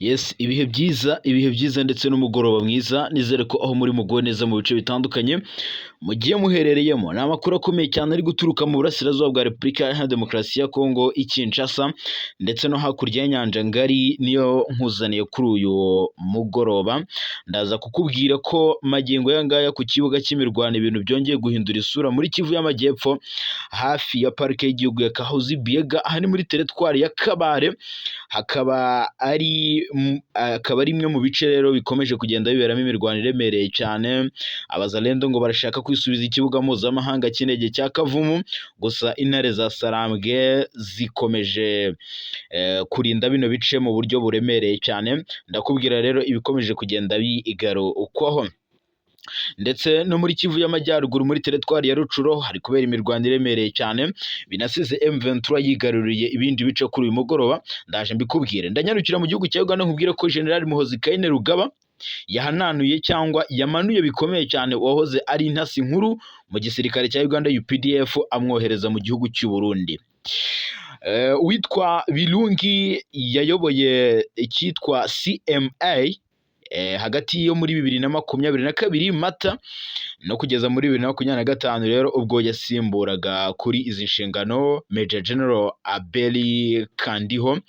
Yes, ibihe byiza ndetse n'umugoroba mwiza, nizere ko aho muri muguwe neza mu bice bitandukanye mugiye muherereyemo. Ni amakuru akomeye cyane ari guturuka mu burasirazuba bwa Repubulika Iharanira Demokarasi ya Kongo i Kinshasa ndetse no hakurya y'inyanja ngari, niyo nkuzaniye kuri uyu mugoroba. Ndaza kukubwira ko magingo aya ngaya ku kibuga cy'imirwano ibintu byongeye guhindura isura muri Kivu y'Amajyepfo, hafi ya parike y'igihugu ya Kahuzi Biega, aha ni muri teritwari ya Kabare. akaba ari imwe mu bice rero bikomeje kugenda biberamo imirwano iremereye cyane. Abazalendo ngo barashaka kwisubiza ikibuga mpuzamahanga cy'indege cya Kavumu, gusa intare za Sarambwe zikomeje kurinda bino bice mu buryo buremereye cyane. Ndakubwira rero ibikomeje kugenda bigarukwaho. Ndetse no muri Kivu y'Amajyaruguru muri teritwari ya Rucuro hari kubera imirwano iremereye cyane, binasize M23 yigaruriye ibindi bice kuri uyu mugoroba. Ndaje mbikubwire. Ndanyarukira mu gihugu cya Uganda nkubwire ko General Muhoozi Kainerugaba yahananuye cyangwa yamanuye bikomeye cyane uwahoze ari intasi nkuru mu gisirikare cya Uganda UPDF, amwohereza mu gihugu cy'u Burundi. Witwa Birungi yayoboye icyitwa CMA hagati yo muri 2022 Mata no kugeza muri 2025 rero, ubwo yasimburaga kuri izi nshingano Major General Abeli Kandiho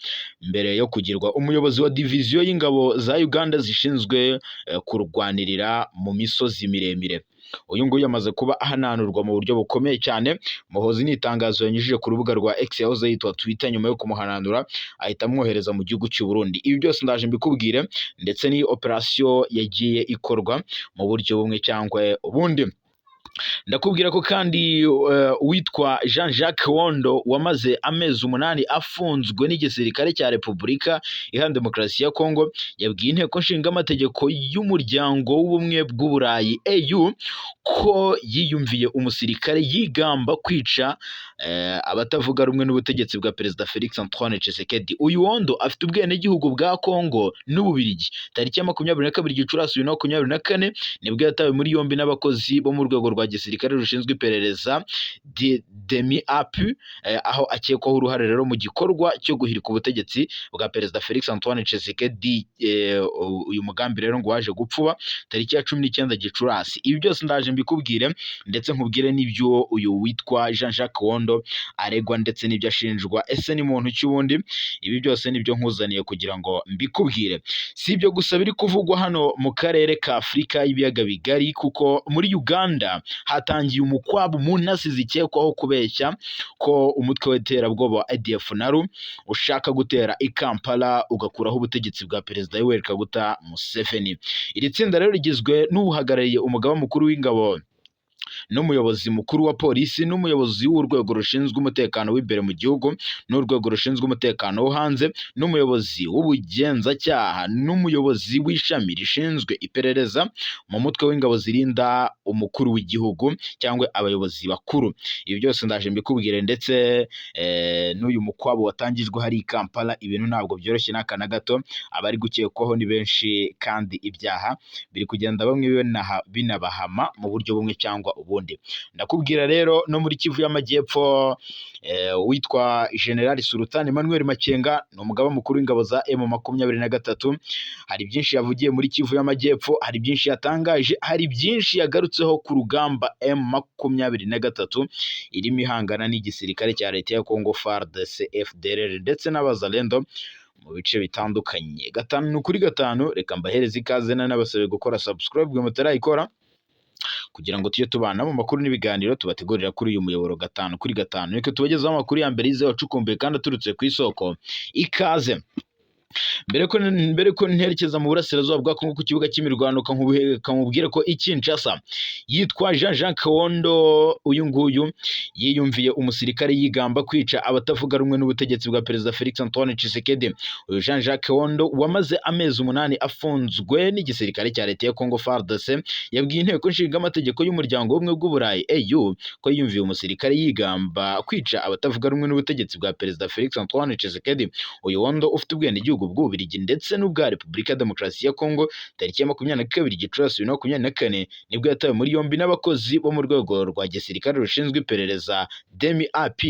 mbere yo kugirwa umuyobozi wa diviziyo y'ingabo za Uganda zishinzwe kurwanirira mu misozi miremire. Uyu nguyu yamaze kuba ahananurwa mu buryo bukomeye cyane. Muhoozi ni itangazo yanyujije ku rubuga rwa X yahoze yitwa Twitter nyuma yo kumuhananura, ahita amwohereza mu gihugu cy'u Burundi. Ibi byose ndaje mbikubwire, ndetse ni operation yagiye ikorwa mu buryo bumwe cyangwa ubundi. Ndakubwira ko kandi witwa Jean-Jacques Wondo wamaze amezi 8 afunzwe n'igisirikare cya Repubulika Iharanira Demokarasi ya Kongo, yabwiye inteko nshingamategeko y'umuryango w'ubumwe bw'Uburayi EU ko yiyumviye umusirikare yigamba kwica abatavuga rumwe n'ubutegetsi bwa Perezida Felix Antoine Tshisekedi. Uyu Wondo afite ubwenegihugu bwa Kongo n'Ububirigi. Tariki ya 22 Gicurasi 2024 nibwo yatawe muri yombi n'abakozi bo mu rwego rwa gisirikare rushinzwe iperereza DEMI-APU, aho akekwaho uruhare rero mu gikorwa cyo guhirika ubutegetsi bwa Perezida Felix Antoine Tshisekedi. Uyu mugambi rero ngo waje gupfuba tariki ya 19 Gicurasi. Ibi byose ndaje mbikubwire, ndetse nkubwire n'ibyo uyu witwa Jean-Jacques Wondo aregwa ndetse n'ibyo ashinjwa. Ese ni muntu cy'ubundi? Ibi byose nibyo nkuzaniye kugira ngo mbikubwire. Si ibyo gusa biri kuvugwa hano mu karere ka Afurika y'ibiyaga bigari, kuko muri Uganda hatangiye umukwabu mu ntasi zikekwaho kubeshya ko umutwe w'iterabwoba wa ADF NALU ushaka gutera i Kampala ugakuraho ubutegetsi bwa Perezida Yoweri Kaguta Museveni. Iri tsinda rero rigizwe n'uhagarariye umugaba mukuru w'ingabo n'umuyobozi mukuru wa polisi n'umuyobozi w'urwego rushinzwe umutekano w'imbere mu gihugu n'urwego rushinzwe umutekano wo hanze n'umuyobozi w'ubugenzacyaha n'umuyobozi w'ishami rishinzwe iperereza mu mutwe w'ingabo zirinda umukuru w'igihugu cyangwa abayobozi bakuru. Ibi byose ndaje mbikubwire, ndetse n'uyu mukwabo watangijwe hari i Kampala. Ibintu ntabwo byoroshye n'aka na gato, abari gukekwaho ni benshi kandi ibyaha biri kugenda bamwe binabahama mu buryo bumwe cyangwa ubundi. Ndakubwira rero no muri Kivu y'Amajyepfo, witwa General Sultan Emmanuel Makenga ni umugaba mukuru w'ingabo za M23. Hari byinshi yavugiye muri Kivu y'Amajyepfo, hari byinshi yatangaje, hari byinshi yagarutseho ku rugamba M23 irimo ihangana n'igisirikare cya leta ya Kongo FARDC, FDLR ndetse n'abazalendo mu bice bitandukanye. 5 reka mbahereze ikaze n'abasabe gukora subscribe bwe mutarayikora, kugira ngo tujye tubana mu makuru n'ibiganiro tubategurira kuri uyu muyoboro 5 reka tubagezaho amakuru ya mbere yizewe acukumbuye kandi aturutse ku isoko. Ikaze. Mbere ko nterekeza mu burasirazuba bwa Kongo ku kibuga cy'imirwano, kamubwire ko i Kinshasa yitwa Jean-Jacques Wondo, uyu nguyu yiyumviye umusirikare yigamba kwica abatavuga rumwe n'ubutegetsi bwa Perezida Felix Antoine Tshisekedi. Uyu Jean-Jacques Wondo wamaze amezi 8 afunzwe n'igisirikare cya leta ya Kongo FARDC, yabwiye inteko nshingamategeko y'umuryango w'ubumwe bw'Uburayi EU ko yiyumviye umusirikare yigamba kwica abatavuga rumwe n'ubutegetsi bwa Perezida Felix Antoine Tshisekedi. Uyu Wondo ufite ubwenegihugu bihugu bw'Ububiligi ndetse n'ubwa Repubulika ya Demokarasi ya Kongo tariki ya 22 Gicurasi 2024 nibwo yatawe muri yombi n'abakozi bo mu rwego rwa gisirikare rushinzwe iperereza DEMI-AP,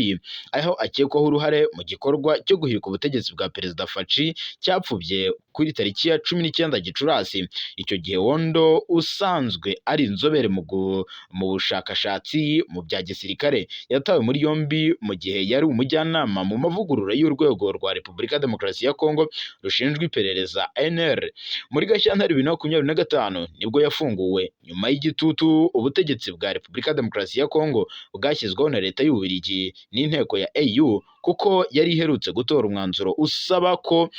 aho akekwaho uruhare mu gikorwa cyo guhirika ubutegetsi bwa Perezida Faci cyapfubye kuri tariki ya 19 Gicurasi. Icyo gihe Wondo usanzwe ari inzobere mu bushakashatsi mu bya gisirikare yatawe muri yombi mu gihe yari umujyanama mu mavugurura y'urwego rwa Repubulika ya Demokarasi ya Kongo rushinzwe iperereza NR. Muri Gashyantare 2025 nibwo yafunguwe nyuma y'igitutu ubutegetsi bwa Repubulika ya Demokarasi ya Kongo bwashyizweho na leta y'Ububiligi n'inteko ya AU, kuko yari iherutse gutora umwanzuro usaba ko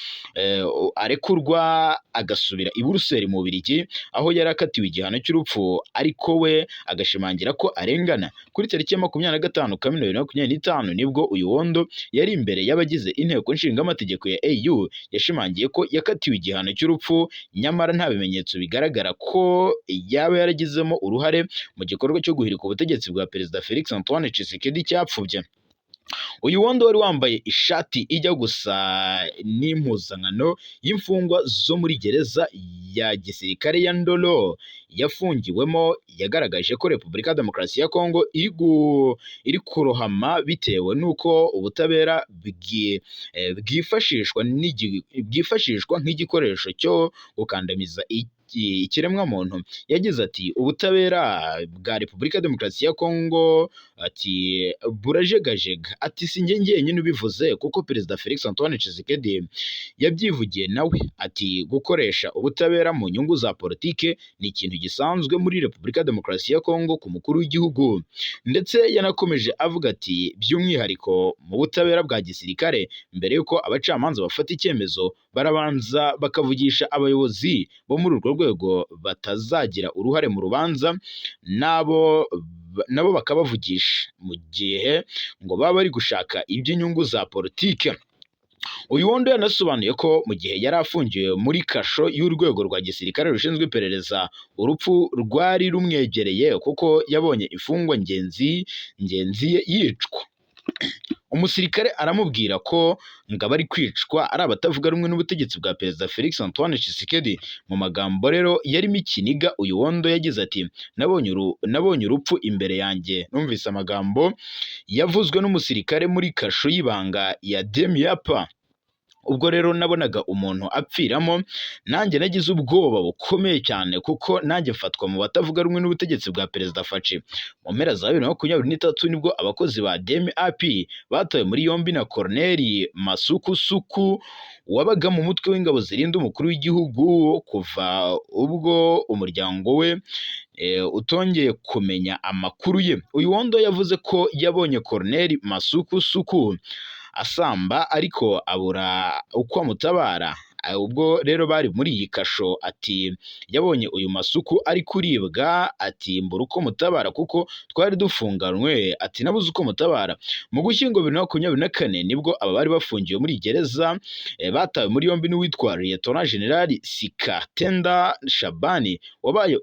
arekurwa agasubira i Buruseli mu Bubiligi, aho yari akatiwe igihano cy'urupfu ariko we agashimangira ko arengana. Kuri tariki ya 25 Kamena 2025 nibwo uyu Wondo yari imbere y'abagize inteko nshingamategeko ya AU yashimangiye ko yakatiwe igihano cy'urupfu, nyamara nta bimenyetso bigaragara ko yaba yaragizemo uruhare mu gikorwa cyo guhirika ubutegetsi bwa Perezida Felix Antoine Tshisekedi cyapfubye. Uyu Wondo wari wambaye ishati ijya gusa n'impuzankano y'imfungwa zo muri gereza ya gisirikare ya Ndolo yafungiwemo, yagaragaje ko Repubulika ya Demokarasi ya Kongo iri kurohama bitewe n'uko ubutabera bwifashishwa nk'igikoresho cyo gukandamiza ikiremwa muntu. Yagize ati ubutabera bwa Repubulika ya Demokarasi ya Kongo ati burajegajega, ati sinjye njyenyine ubivuze kuko Perezida Felix Antoine Tshisekedi yabyivugiye nawe, ati gukoresha ubutabera mu nyungu za politike ni ikintu gisanzwe muri Repubulika ya Demokarasi ya Kongo ku mukuru w'igihugu. Ndetse yanakomeje avuga ati by'umwihariko mu butabera bwa gisirikare, mbere yuko abacamanza bafata icyemezo barabanza bakavugisha abayobozi bo muri urwo rwego batazagira uruhare mu rubanza, nabo bakabavugisha mu gihe ngo baba bari gushaka iby'inyungu za politike. Uyu Wondo yanasobanuye ko mu gihe yari afungiwe muri kasho y'urwego rwa gisirikare rushinzwe iperereza, urupfu rwari rumwegereye kuko yabonye imfungwa ngenzi ye yicwa. Umusirikare aramubwira ko ngo abari kwicwa ari abatavuga rumwe n'ubutegetsi bwa Perezida Felix Antoine Tshisekedi. Mu magambo rero yarimo ikiniga, uyu Wondo yagize ati nabonye urupfu imbere yanjye. Numvise amagambo yavuzwe n'umusirikare muri kasho y'ibanga ya DEMI-AP. Ubwo rero nabonaga umuntu apfiramo, nanjye nagize ubwoba bukomeye cyane kuko nanjye mfatwa mu batavuga rumwe n'ubutegetsi bwa Perezida Faci. Mu mpera za 2023 nibwo abakozi ba DEMI-AP batawe muri yombi na Colonel Masuku wabaga mu mutwe w'ingabo zirinda umukuru w'igihugu, kuva ubwo umuryango we utongeye kumenya amakuru ye. Uyu Wondo yavuze ko yabonye Colonel Masuku asamba ariko abura uko amutabara. Ubwo rero bari muri iyi kasho, ati yabonye uyu Masuku ari kuribwa, ati mbura uko mutabara kuko twari dufunganywe, ati nabuze uko mutabara. Mu Gushyingo 2024 nibwo aba bari bafungiwe muri gereza batawe muri yombi n'uwitwa Lieutenant General Sikatenda Shabani wabaye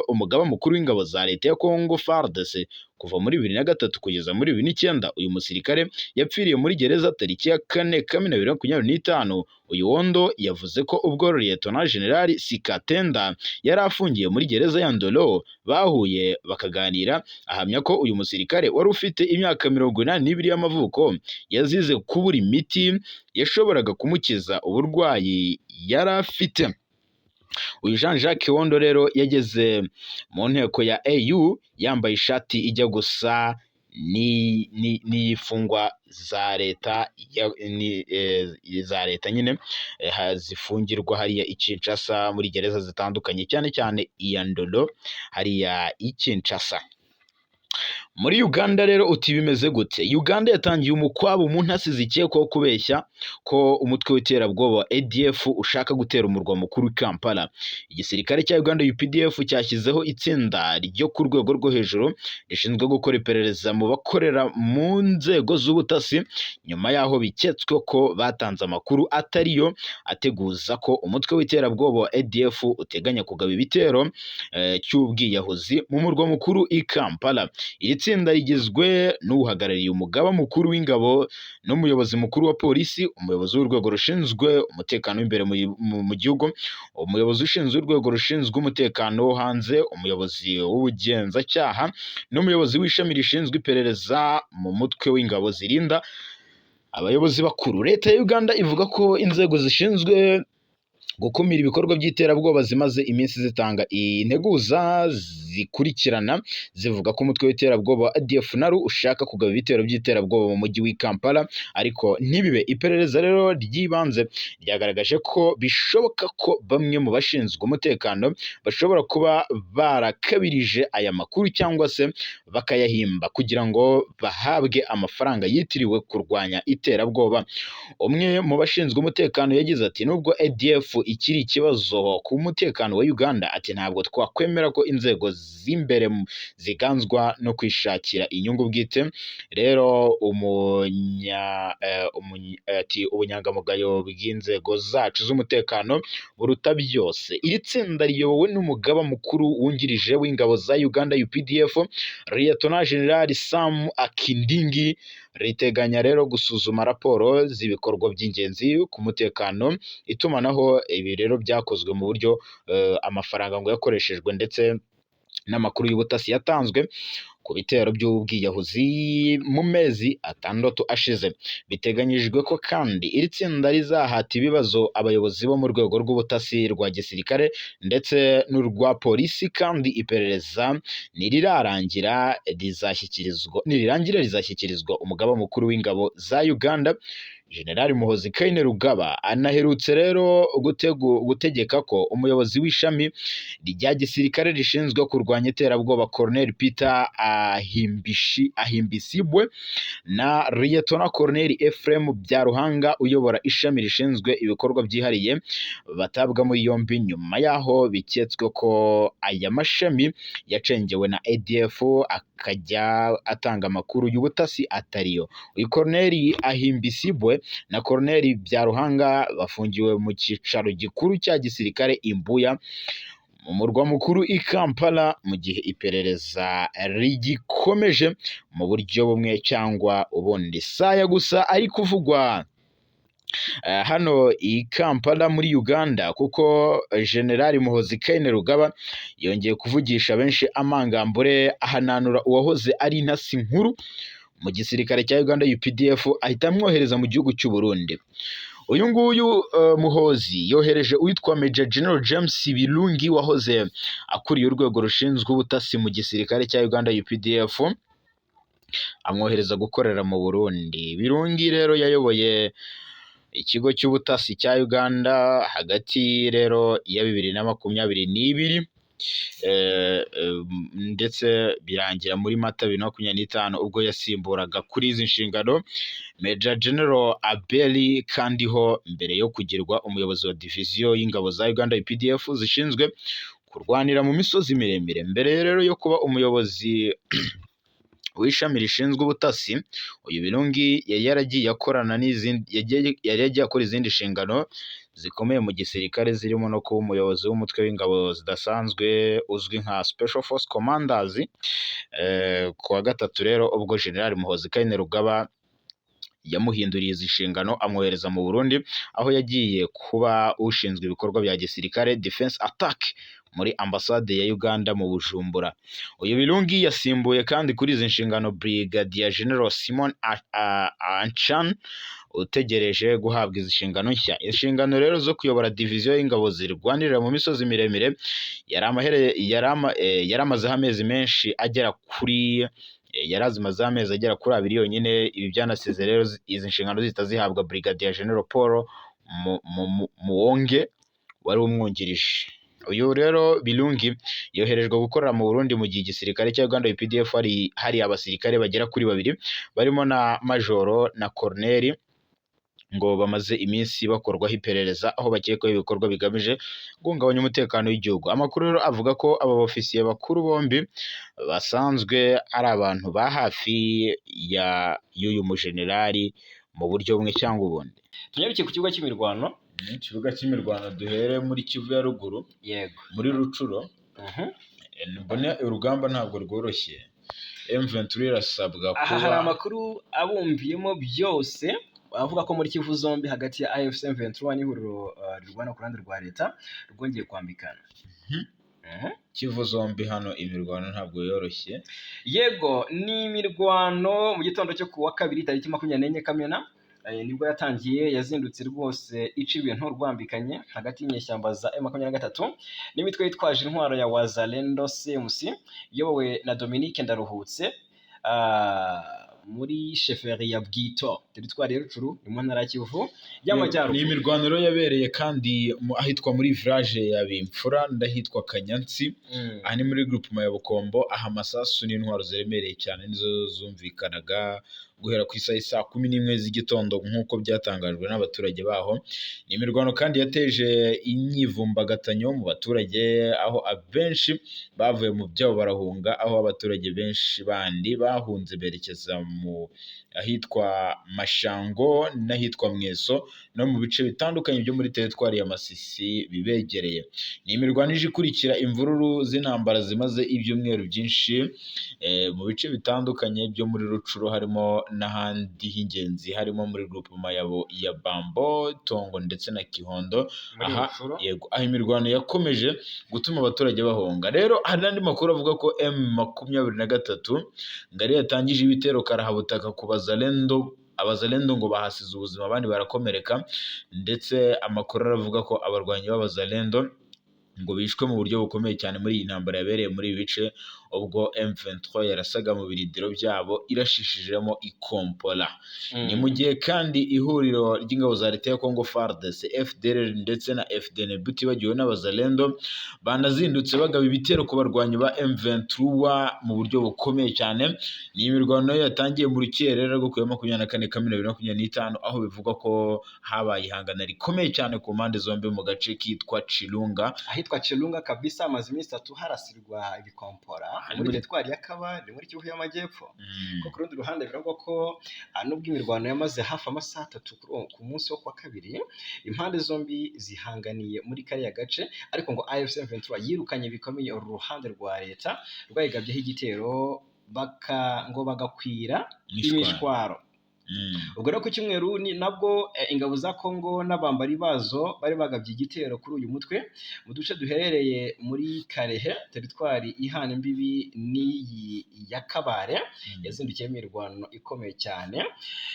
umugaba mukuru w'ingabo za leta ya Kongo FARDC kuva muri 2003 kugeza muri 2009. Uyu musirikare yapfiriye muri gereza tariki ya 4 Kamena 2025. Uyu Wondo yavuze ko ubwo Lieutenant General Sikatenda yari afungiye muri gereza ya Ndolo bahuye bakaganira, ahamya ko uyu musirikare wari ufite imyaka 82 y'amavuko yazize kubura imiti yashoboraga kumukiza uburwayi yari afite. Uyu Jean-Jacques Wondo rero yageze mu nteko ya AU yambaye ishati ijya gusa n'iy'imfungwa za leta nyine zifungirwa hariya i Kinshasa muri gereza zitandukanye, cyane cyane iya Ndolo hariya i Kinshasa. Muri Uganda rero uti bimeze gute? Uganda yatangiye umukwabo mu ntasi zikekwaho kubeshya ko umutwe w'iterabwoba wa ADF ushaka gutera umurwa mukuru Kampala. Igisirikare cya Uganda UPDF cyashyizeho itsinda ryo ku rwego rwo hejuru rishinzwe gukora iperereza mu bakorera mu nzego z'ubutasi, nyuma yaho biketswe ko batanze amakuru atariyo ateguza ko umutwe w'iterabwoba wa ADF uteganya kugaba ibitero cy'ubwiyahuzi mu murwa mukuru i Kampala. Iri tsinda rigizwe n'uhagarariye umugaba mukuru w'ingabo n'umuyobozi mukuru wa polisi, umuyobozi w'urwego rushinzwe umutekano w'imbere mu gihugu, umuyobozi ushinzwe urwego rushinzwe umutekano wo hanze, umuyobozi w'ubugenzacyaha n'umuyobozi w'ishami rishinzwe iperereza mu mutwe w'ingabo zirinda abayobozi bakuru. Leta ya Uganda ivuga ko inzego zishinzwe gukumira ibikorwa by'iterabwoba zimaze iminsi zitanga integuza zikurikirana zivuga ko umutwe w'iterabwoba wa ADF NALU ushaka kugaba ibitero by'iterabwoba mu mujyi w'i Kampala ariko ntibibe. Iperereza rero ry'ibanze ryagaragaje ko bishoboka ko bamwe mu bashinzwe umutekano bashobora kuba barakabirije aya makuru cyangwa se bakayahimba kugira ngo bahabwe amafaranga yitiriwe kurwanya iterabwoba. Umwe mu bashinzwe umutekano yagize ati nubwo ADF ikiri ikibazo ku mutekano wa Uganda, ati ntabwo twakwemera ko inzego z'imbere ziganzwa no kwishakira inyungu bwite. Rero ubunyangamugayo bw'inzego zacu z'umutekano buruta byose. Iri tsinda riyobowe n'umugaba mukuru wungirije w'ingabo za Uganda UPDF Lieutenant General Sam Akindingi, riteganya rero gusuzuma raporo z'ibikorwa by'ingenzi ku mutekano, itumanaho. Ibi rero byakozwe mu buryo amafaranga ngo yakoreshejwe ndetse n'amakuru y'ubutasi yatanzwe ku bitero by'ubwiyahuzi mu mezi 6 ashize. Biteganyijwe ko kandi iri tsinda rizahata ibibazo abayobozi bo mu rwego rw'ubutasi rwa gisirikare ndetse n'urwa polisi, kandi iperereza nirirangira rizashyikirizwa umugaba mukuru w'ingabo za Uganda General Muhoozi Kainerugaba. Anaherutse rero gutegeka ko umuyobozi w'ishami rya gisirikare rishinzwe kurwanya iterabwoba Colonel Peter Ahimbisibwe na Lieutenant Colonel Ephraim Byaruhanga uyobora ishami rishinzwe ibikorwa byihariye batabwa muri yombi nyuma yaho biketswe ko aya mashami yacengewe na ADF akajya atanga amakuru y'ubutasi atariyo. Uyu Colonel Ahimbisibwe na Colonel Byaruhanga bafungiwe mu cyicaro gikuru cya gisirikare Imbuya mu murwa mukuru i Kampala mu gihe iperereza rigikomeje mu buryo bumwe cyangwa ubundi. Saya gusa ari kuvugwa hano i Kampala muri Uganda, kuko General Muhoozi Kainerugaba yongeye kuvugisha benshi amangambure ahananura uwahoze ari intasi nkuru mu gisirikare cya Uganda UPDF, ahita amwohereza mu gihugu cy'u Burundi. Uyu nguyu Muhoozi yohereje uwitwa Major General James Birungi wahoze akuriye urwego rushinzwe ubutasi mu gisirikare cya Uganda UPDF, amwohereza gukorera mu Burundi. Birungi rero yayoboye ikigo cy'ubutasi cya Uganda hagati rero ya 2022 ndetse birangira muri Mata 2025 ubwo yasimburaga kuri izi nshingano Major General Abeli Kandiho mbere yo kugirwa umuyobozi wa diviziyo y'ingabo za Uganda UPDF zishinzwe kurwanira mu misozi miremire. Mbere rero yo kuba umuyobozi w'ishami rishinzwe ubutasi, uyu Birungi yari yaragiye akorana akora izindi nshingano zikomeye mu gisirikare zirimo no kuba umuyobozi w'umutwe w'ingabo zidasanzwe uzwi nka Special Force Commanders. Ku wa gatatu rero ubwo General Muhoozi Kainerugaba yamuhinduriye izi nshingano amwohereza mu Burundi, aho yagiye kuba ushinzwe ibikorwa bya gisirikare Defense Attack muri ambasade ya Uganda mu Bujumbura. Uyu Birungi yasimbuye kandi kuri izi nshingano Brigadier General Simon Anchan utegereje guhabwa izi nshingano nshya. Inshingano rero zo kuyobora diviziyo y'ingabo zirwanirira mu misozi miremire yaramazeho amezi menshi agera kuri yarazimaze amezi agera kuri 2 yonyine. Ibi byanasize rero izi nshingano zihita zihabwa Brigadier General Paul Muwonge wari umwungirije. Uyu rero Birungi yoherejwe gukorera mu Burundi mu gihe igisirikare cya Uganda UPDF hari abasirikare bagera kuri 2 barimo na Majoro na Colonel ngo bamaze iminsi bakorwaho iperereza aho bakekwaho ibikorwa bigamije guhungabanya umutekano w'igihugu. Amakuru rero avuga ko aba ofisiye bakuru bombi basanzwe ari abantu ba hafi y'uyu mujenerali mu buryo bumwe cyangwa ubundi. Tunyarukiye ku kibuga cy'imirwano. Ikibuga cy'imirwano duhere muri Kivu ya ruguru, yego, muri Rucuro. Mbona urugamba ntabwo rworoshye. M23 irasabwa aha hari kuba amakuru abumbiyemo byose avuga ko muri Kivu zombi hagati ya AFC M23 n'ihuriro rirwana ku ruhande rwa leta rwongeye kwambikana. Kivu zombi hano imirwano ntabwo yoroshye. Yego, ni imirwano mu gitondo cyo kuwa kabiri tariki 24 Kamena nibwo yatangiye, yazindutse rwose ica ibintu rwambikanye hagati y'inyeshyamba za M23 n'imitwe yitwaje intwaro ya Wazalendo CMC iyobowe na Dominique Ndaruhutse muri sheferi ya Bwito teritwari ya Rucuru mu ntara ya Kivu y'Amajyaruguru. Ni imirwano rero yabereye kandi ahitwa muri village ya Bimfura ndahitwa Kanyansi, aha ni muri groupement ya Bukombo, aha amasasu n'intwaro ziremereye cyane nizo zumvikanaga guhera ku isaha 11 z'igitondo nk'uko byatangajwe n'abaturage baho. Ni imirwano kandi yateje inyivumbagatanyo mu baturage, aho abenshi bavuye mu byabo barahunga, aho abaturage benshi bandi bahunze berekeza mu ahitwa Mashango n'ahitwa Mweso no mu bice bitandukanye byo muri teritwari ya Masisi bibegereye. Ni imirwano ije ikurikira imvururu z'intambara zimaze ibyumweru byinshi mu bice bitandukanye byo muri Rucuru, harimo n'ahandi h'ingenzi harimo muri groupement ya Bambo, Tongo ndetse na Kihondo. Aha yego, aho imirwano yakomeje gutuma abaturage bahunga. Rero hari n'andi makuru avuga ko M23 ngari yatangije ibitero karahabutaka ku abazalendo ngo bahasize ubuzima abandi barakomereka, ndetse amakuru aravuga ko abarwanyi b'abazalendo ngo bishwe mu buryo bukomeye cyane muri iyi ntambara yabereye muri ibi bice, ubwo M23 yarasaga mu birindiro byabo irashishijemo ikompora. Ni mu gihe kandi ihuriro ry'ingabo za leta ya Congo FARDC, FDLR ndetse na FDNB bagiwe n'abazalendo banazindutse bagaba ibitero ku barwanyi ba M23 mu buryo bukomeye cyane. Ni imirwano yatangiye mu rukerera rwo ku 24 Kamena 2025, aho bivuga ko habaye ihangana rikomeye cyane ku mpande zombi mu gace kitwa Chilunga. Ahitwa Chilunga kabisa amaze iminsi 3 harasirwa ibikompora muri teritwari ya Kabare muri Kivu y'Amajyepfo. Ko ku rundi ruhande biravugwa ko nubwo imirwano yamaze hafi amasaha 3 ku munsi wo kwa kabiri, impande zombi zihanganiye muri kariya gace, ariko ngo AFC M23 yirukanye bikomeye uruhande rwa leta rwayigabyeho igitero bagakwira imishwaro. Ubwo rero ku cyumweru nabwo ingabo za Kongo n'abambari bazo bari bagabye igitero kuri uyu mutwe mu duce duherereye muri Karehe teritwari ihana imbibi n'iyi ya Kabare, yazindukiye imirwano ikomeye cyane.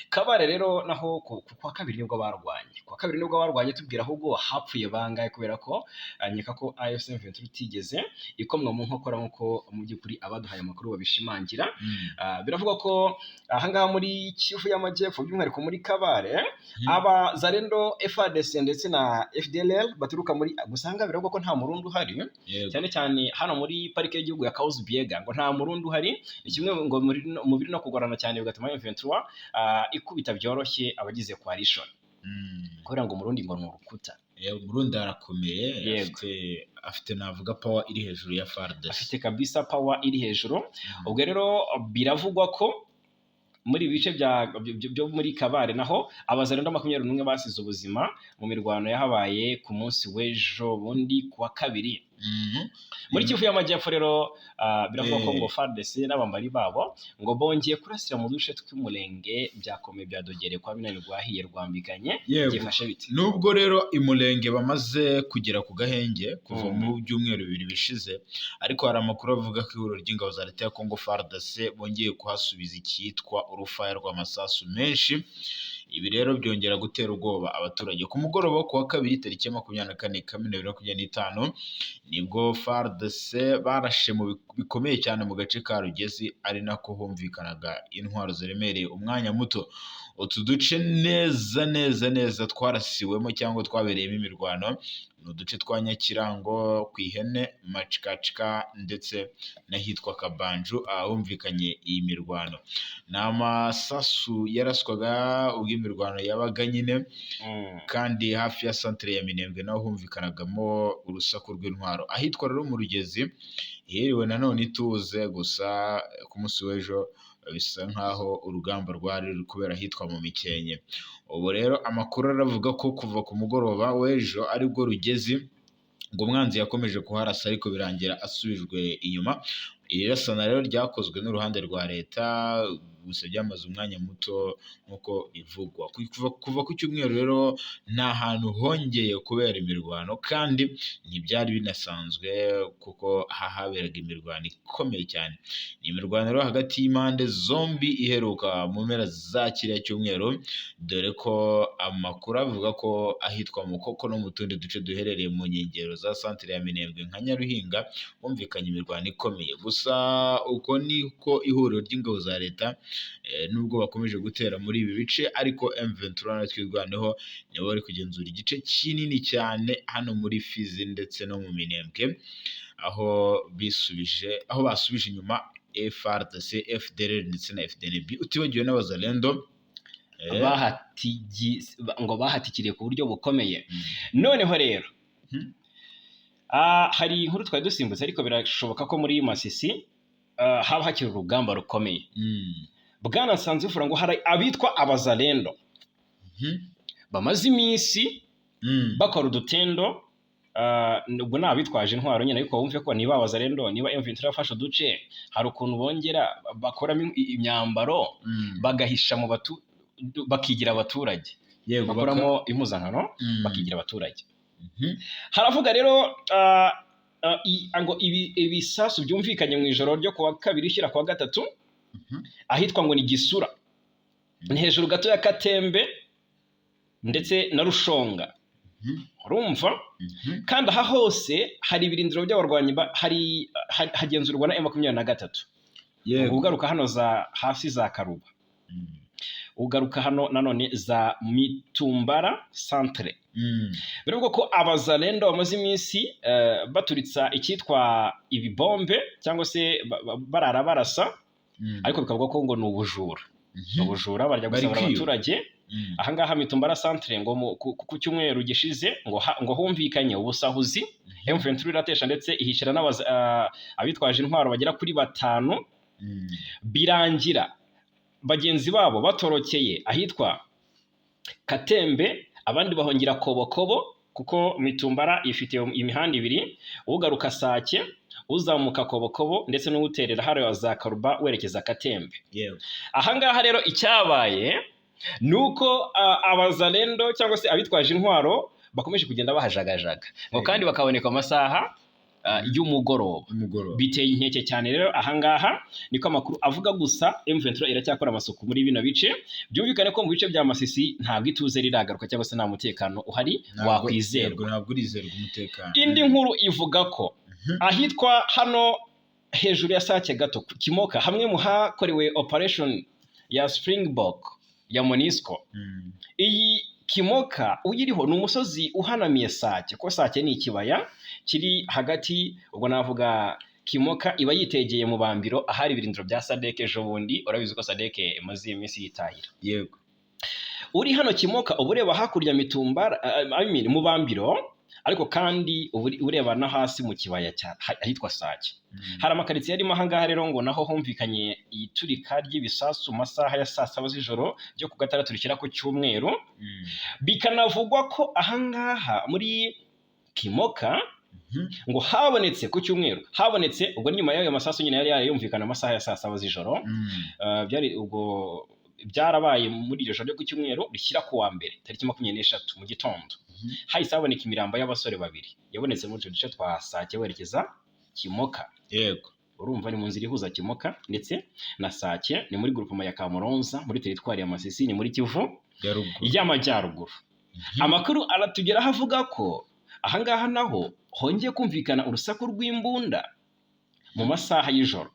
Kabare rero naho kwa kabiri nibwo barwanye, tubwira ahubwo hapfuye bangaye, kubera ko anyeka ko AFC M23 itigeze ikomwa mu nkokora nk'uko mu by'ukuri abaduhaye amakuru babishimangira. Biravuga ko ahangaha muri Kivu y'Amajyepfo by'umwihariko muri Kabare abazalendo FARDC ndetse na FDLR baturuka muri gusanga, biravuga ko nta murundi uhari, cyane cyane hano muri parike y'igihugu ya Kauzi Biega ngo nta murundi uhari. Ni kimwe ngo mu biri no kugorana cyane bigatuma M23 ikubita byoroshye abagize coalition, kubera ngo umurundi ngo ni urukuta. Umurundi arakomeye, afite navuga power iri hejuru ya FARDC, afite kabisa power iri hejuru. Ubwo rero biravugwa ko muri bice byo muri Kabare naho abazalendo 21 basize ubuzima mu mirwano yahabaye ku munsi w'ejo bundi kuwa kabiri. Muri Kivu y'Amajyepfo rero biravuga ko ngo FARDC n'abambari babo ngo bongeye kurasira mu duce tw'Umurenge byakomeye byadogereye kwa binani rwahiye rwambikanye. Byifashe biti nubwo rero imurenge bamaze kugera ku gahenge kuva mu byumweru 2 bishize, ariko hari amakuru avuga ko ihuriro ry'ingabo za leta ya Congo FARDC bongeye kuhasubiza icyitwa urufaya rw'amasasu menshi. Ibi rero byongera gutera ubwoba abaturage. Ku mugoroba wo kuwa kabiri tariki 24 Kamena 2025 nibwo FARDC barashe mu bikomeye cyane mu gace ka Rugezi, ari nako humvikanaga intwaro ziremereye umwanya muto. Utu duce neza twarasiwemo cyangwa twabereyemo imirwano ni uduce twa Nyakirango, Kwihene, Macikacika ndetse n'ahitwa Kabanju ahumvikanye iyi mirwano. Ni amasasu yaraswaga ubwo imirwano yabaga nyine, kandi hafi ya centre ya Minembwe naho humvikanagamo urusaku rw'intwaro. Ahitwa rero mu Rugezi hiriwe nanone ituze, gusa ku munsi w'ejo bisa nkaho urugamba rwari ruri kubera ahitwa mu Mikenke. Ubu rero amakuru aravuga ko kuva ku mugoroba w'ejo aribwo Rugezi ngo umwanzi yakomeje kuharasa, ariko birangira asubijwe inyuma iri rasana rero ryakozwe n'uruhande rwa leta gusa byamaze umwanya muto nk'uko bivugwa. Kuva ku cyumweru rero nta hantu hongeye kubera imirwano kandi ntibyari binasanzwe kuko haberaga imirwano ikomeye cyane. Ni imirwano rero hagati y'impande zombi iheruka mu mpera za kiriya cyumweru, dore ko amakuru avuga ko ahitwa Mukoko no mu tundi duce duherereye mu nkengero za santere ya Minembwe nka Nyaruhinga humvikanye imirwano ikomeye. Gusa uko niko ihuriro ry'ingabo za leta nubwo bakomeje gutera muri ibi bice, ariko M23 na twirwaneho nibo bari kugenzura igice kinini cyane hano muri Fizi ndetse no mu Minembwe, aho basubije inyuma FARDC, FDLR ndetse na FDNB, utibagiwe n'abazalendo bahatikiriye ku buryo bukomeye. Noneho rero hari inkuru twari dusimbutse, ariko birashoboka ko muri Masisi haba hakiri urugamba rukomeye. Bwana Nsanzimfura ngo hari abitwa abazalendo bamaze iminsi bakora udutendo, ubwo ni abitwaje intwaro nyine, ariko wumve ko niba abazalendo, niba M23 yafashe uduce, hari ukuntu bongera bakoramo imyambaro bagahisha mu bakigira abaturage, bakoramo impuzankano bakigira abaturage. Haravuga rero ngo ibisasu byumvikanye mu ijoro ryo kuwa kabiri shyira kuwa gatatu ahitwa ngo ni Gisura, ni hejuru gato ya Katembe ndetse na Rushonga, urumva. Kandi aha hose hari ibirindiro by'abarwanyi hagenzurwa na M23. Ugaruka hano hafi za Karuba, ugaruka hano nanone za Mitumbara centre. Bivuga ko abazalendo bamaze iminsi baturitsa icyitwa ibibombe cyangwa se barara barasa, ariko bikavuga ko ngo ni ubujura barya gusabira abaturage. Ahangaha Mitumbara centre ngo ku cyumweru gishize ngo humvikanye ubusahuzi, M23 iratesha ndetse ihishira abitwaje intwaro bagera kuri 5, birangira bagenzi babo batorokeye ahitwa Katembe, abandi bahongira Kobokobo, kuko Mitumbara ifite imihanda ibiri, ugaruka Sake, uzamuka Kobokobo ndetse n'uterera hariya za Karuba werekeza Katembe. Ahangaha rero icyabaye nuko abazalendo cyangwa se abitwaje intwaro bakomeje kugenda bahajagajaga ngo kandi bakaboneka amasaha y'umugoroba. Biteye inkeke cyane rero. Ahangaha niko amakuru avuga. Gusa M23 iracyakora amasuku muri bino bice. Byumvikane ko mu bice bya Masisi ntabwo ituze riragaruka cyangwa se nta mutekano uhari wakwizerwa. Ntabwo urizerwa umutekano. Indi nkuru ivuga ko ahitwa hano hejuru ya Sake gato Kimoka, hamwe mu hakorewe operation ya Springbok ya Monisco. Iyi Kimoka uyiriho ni umusozi uhanamiye Sake, ko Sake ni ikibaya kiri hagati. Ubwo navuga Kimoka iba yitegeye mu Bambiro, ahari ibirindiro bya Sadek. Ejo bundi urabizi ko Sadek imaze iminsi yitahira. Yego. Uri hano Kimoka uba ureba hakurya Mitumbara, mu Bambiro, ariko kandi ureba no hasi mu kibaya ahitwa Sake. Hari amakaritsiye arimo ahangaha rero ngo naho humvikanye iturika ry'ibisasu mu masaha ya saa 7 z'ijoro byo ku gatandatu rishyira ku cyumweru. Bikanavugwa ko ahangaha muri Kimoka ngo habonetse ku cyumweru, ubwo nyuma y'ayo masasu nyine yari yumvikana amasaha ya saa 7 z'ijoro. Byarabaye muri iryo joro ryo ku cyumweru rishyira ku wa mbere tariki 23 mu gitondo. Hahise haboneka imirambo y'abasore 2 yabonetse muri duce twa Sake werekeza Kimoka. Yego. Urumva ni mu nzira ihuza Kimoka ndetse na Sake, ni muri groupement ya Kamuronza muri teritwari ya Masisi, ni muri Kivu y'Amajyaruguru. Amakuru aratugeraho avuga ko ahangaha naho hongeye kumvikana urusaku rw'imbunda mu masaha y'ijoro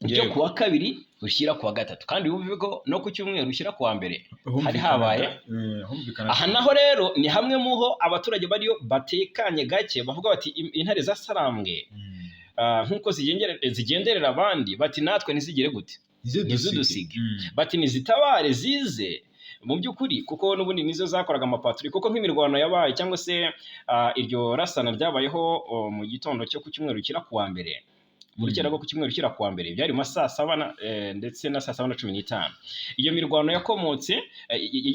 ryo kuwa kabiri rushyira kuwa gatatu, kandi bivuze ko no ku cyumweru rushyira kuwa mbere hari habaye. Aha naho rero ni hamwe muho abaturage bariyo batekanye gake, bavuga bati intare za Sarambwe nk'uko zigenderera abandi, bati natwe ntizigire gute, ntizidusige, bati nizitabare zize mu by'ukuri, kuko n'ubundi nizo zakoraga amapaturi. Kuko nk'imirwano yabaye cyangwa se iryo rasana ryabayeho mu gitondo cyo ku cyumweru kira kuwa mbere, mu rukera rwo ku cyumweru kira kuwa mbere, byari mu saa 7 ndetse na saa 7:15. Iyo mirwano yakomotse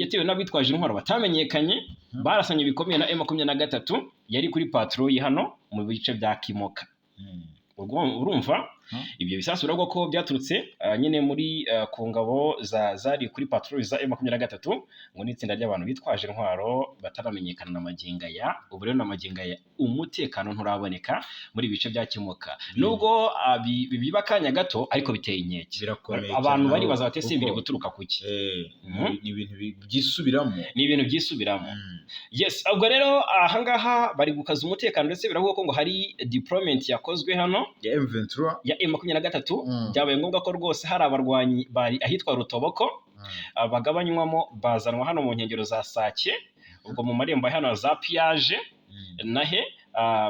yatewe n'abitwaje intwaro batamenyekanye, barasanye bikomeye na M23 yari kuri patrouille hano mu bice bya Kimoka. Urumva ibyo bisasu biravuga ko byaturutse nyine muri ku ngabo zari kuri patrouille za M23 ngo n'itsinda ry'abantu bitwaje intwaro bataramenyekana na magingo aya. Ubu rero na magingo aya umutekano nturaboneka muri ibice bya Kimuka, nubwo biba akanya gato ariko biteye inkeke. Abantu baribaza bati ese biri guturuka kuki? Ni ibintu byisubiramo, ni ibintu byisubiramo. Yes, ubwo rero ahangaha bari gukaza umutekano, ndetse biravuga ko ngo hari deployment yakozwe hano ya M23 ya M23. Byabaye ngombwa ko rwose hari abarwanyi bari ahitwa Rutoboko bagabanywamo bazanwa hano mu nkengero za Sake, ubwo mu marembo hano za Piage nahe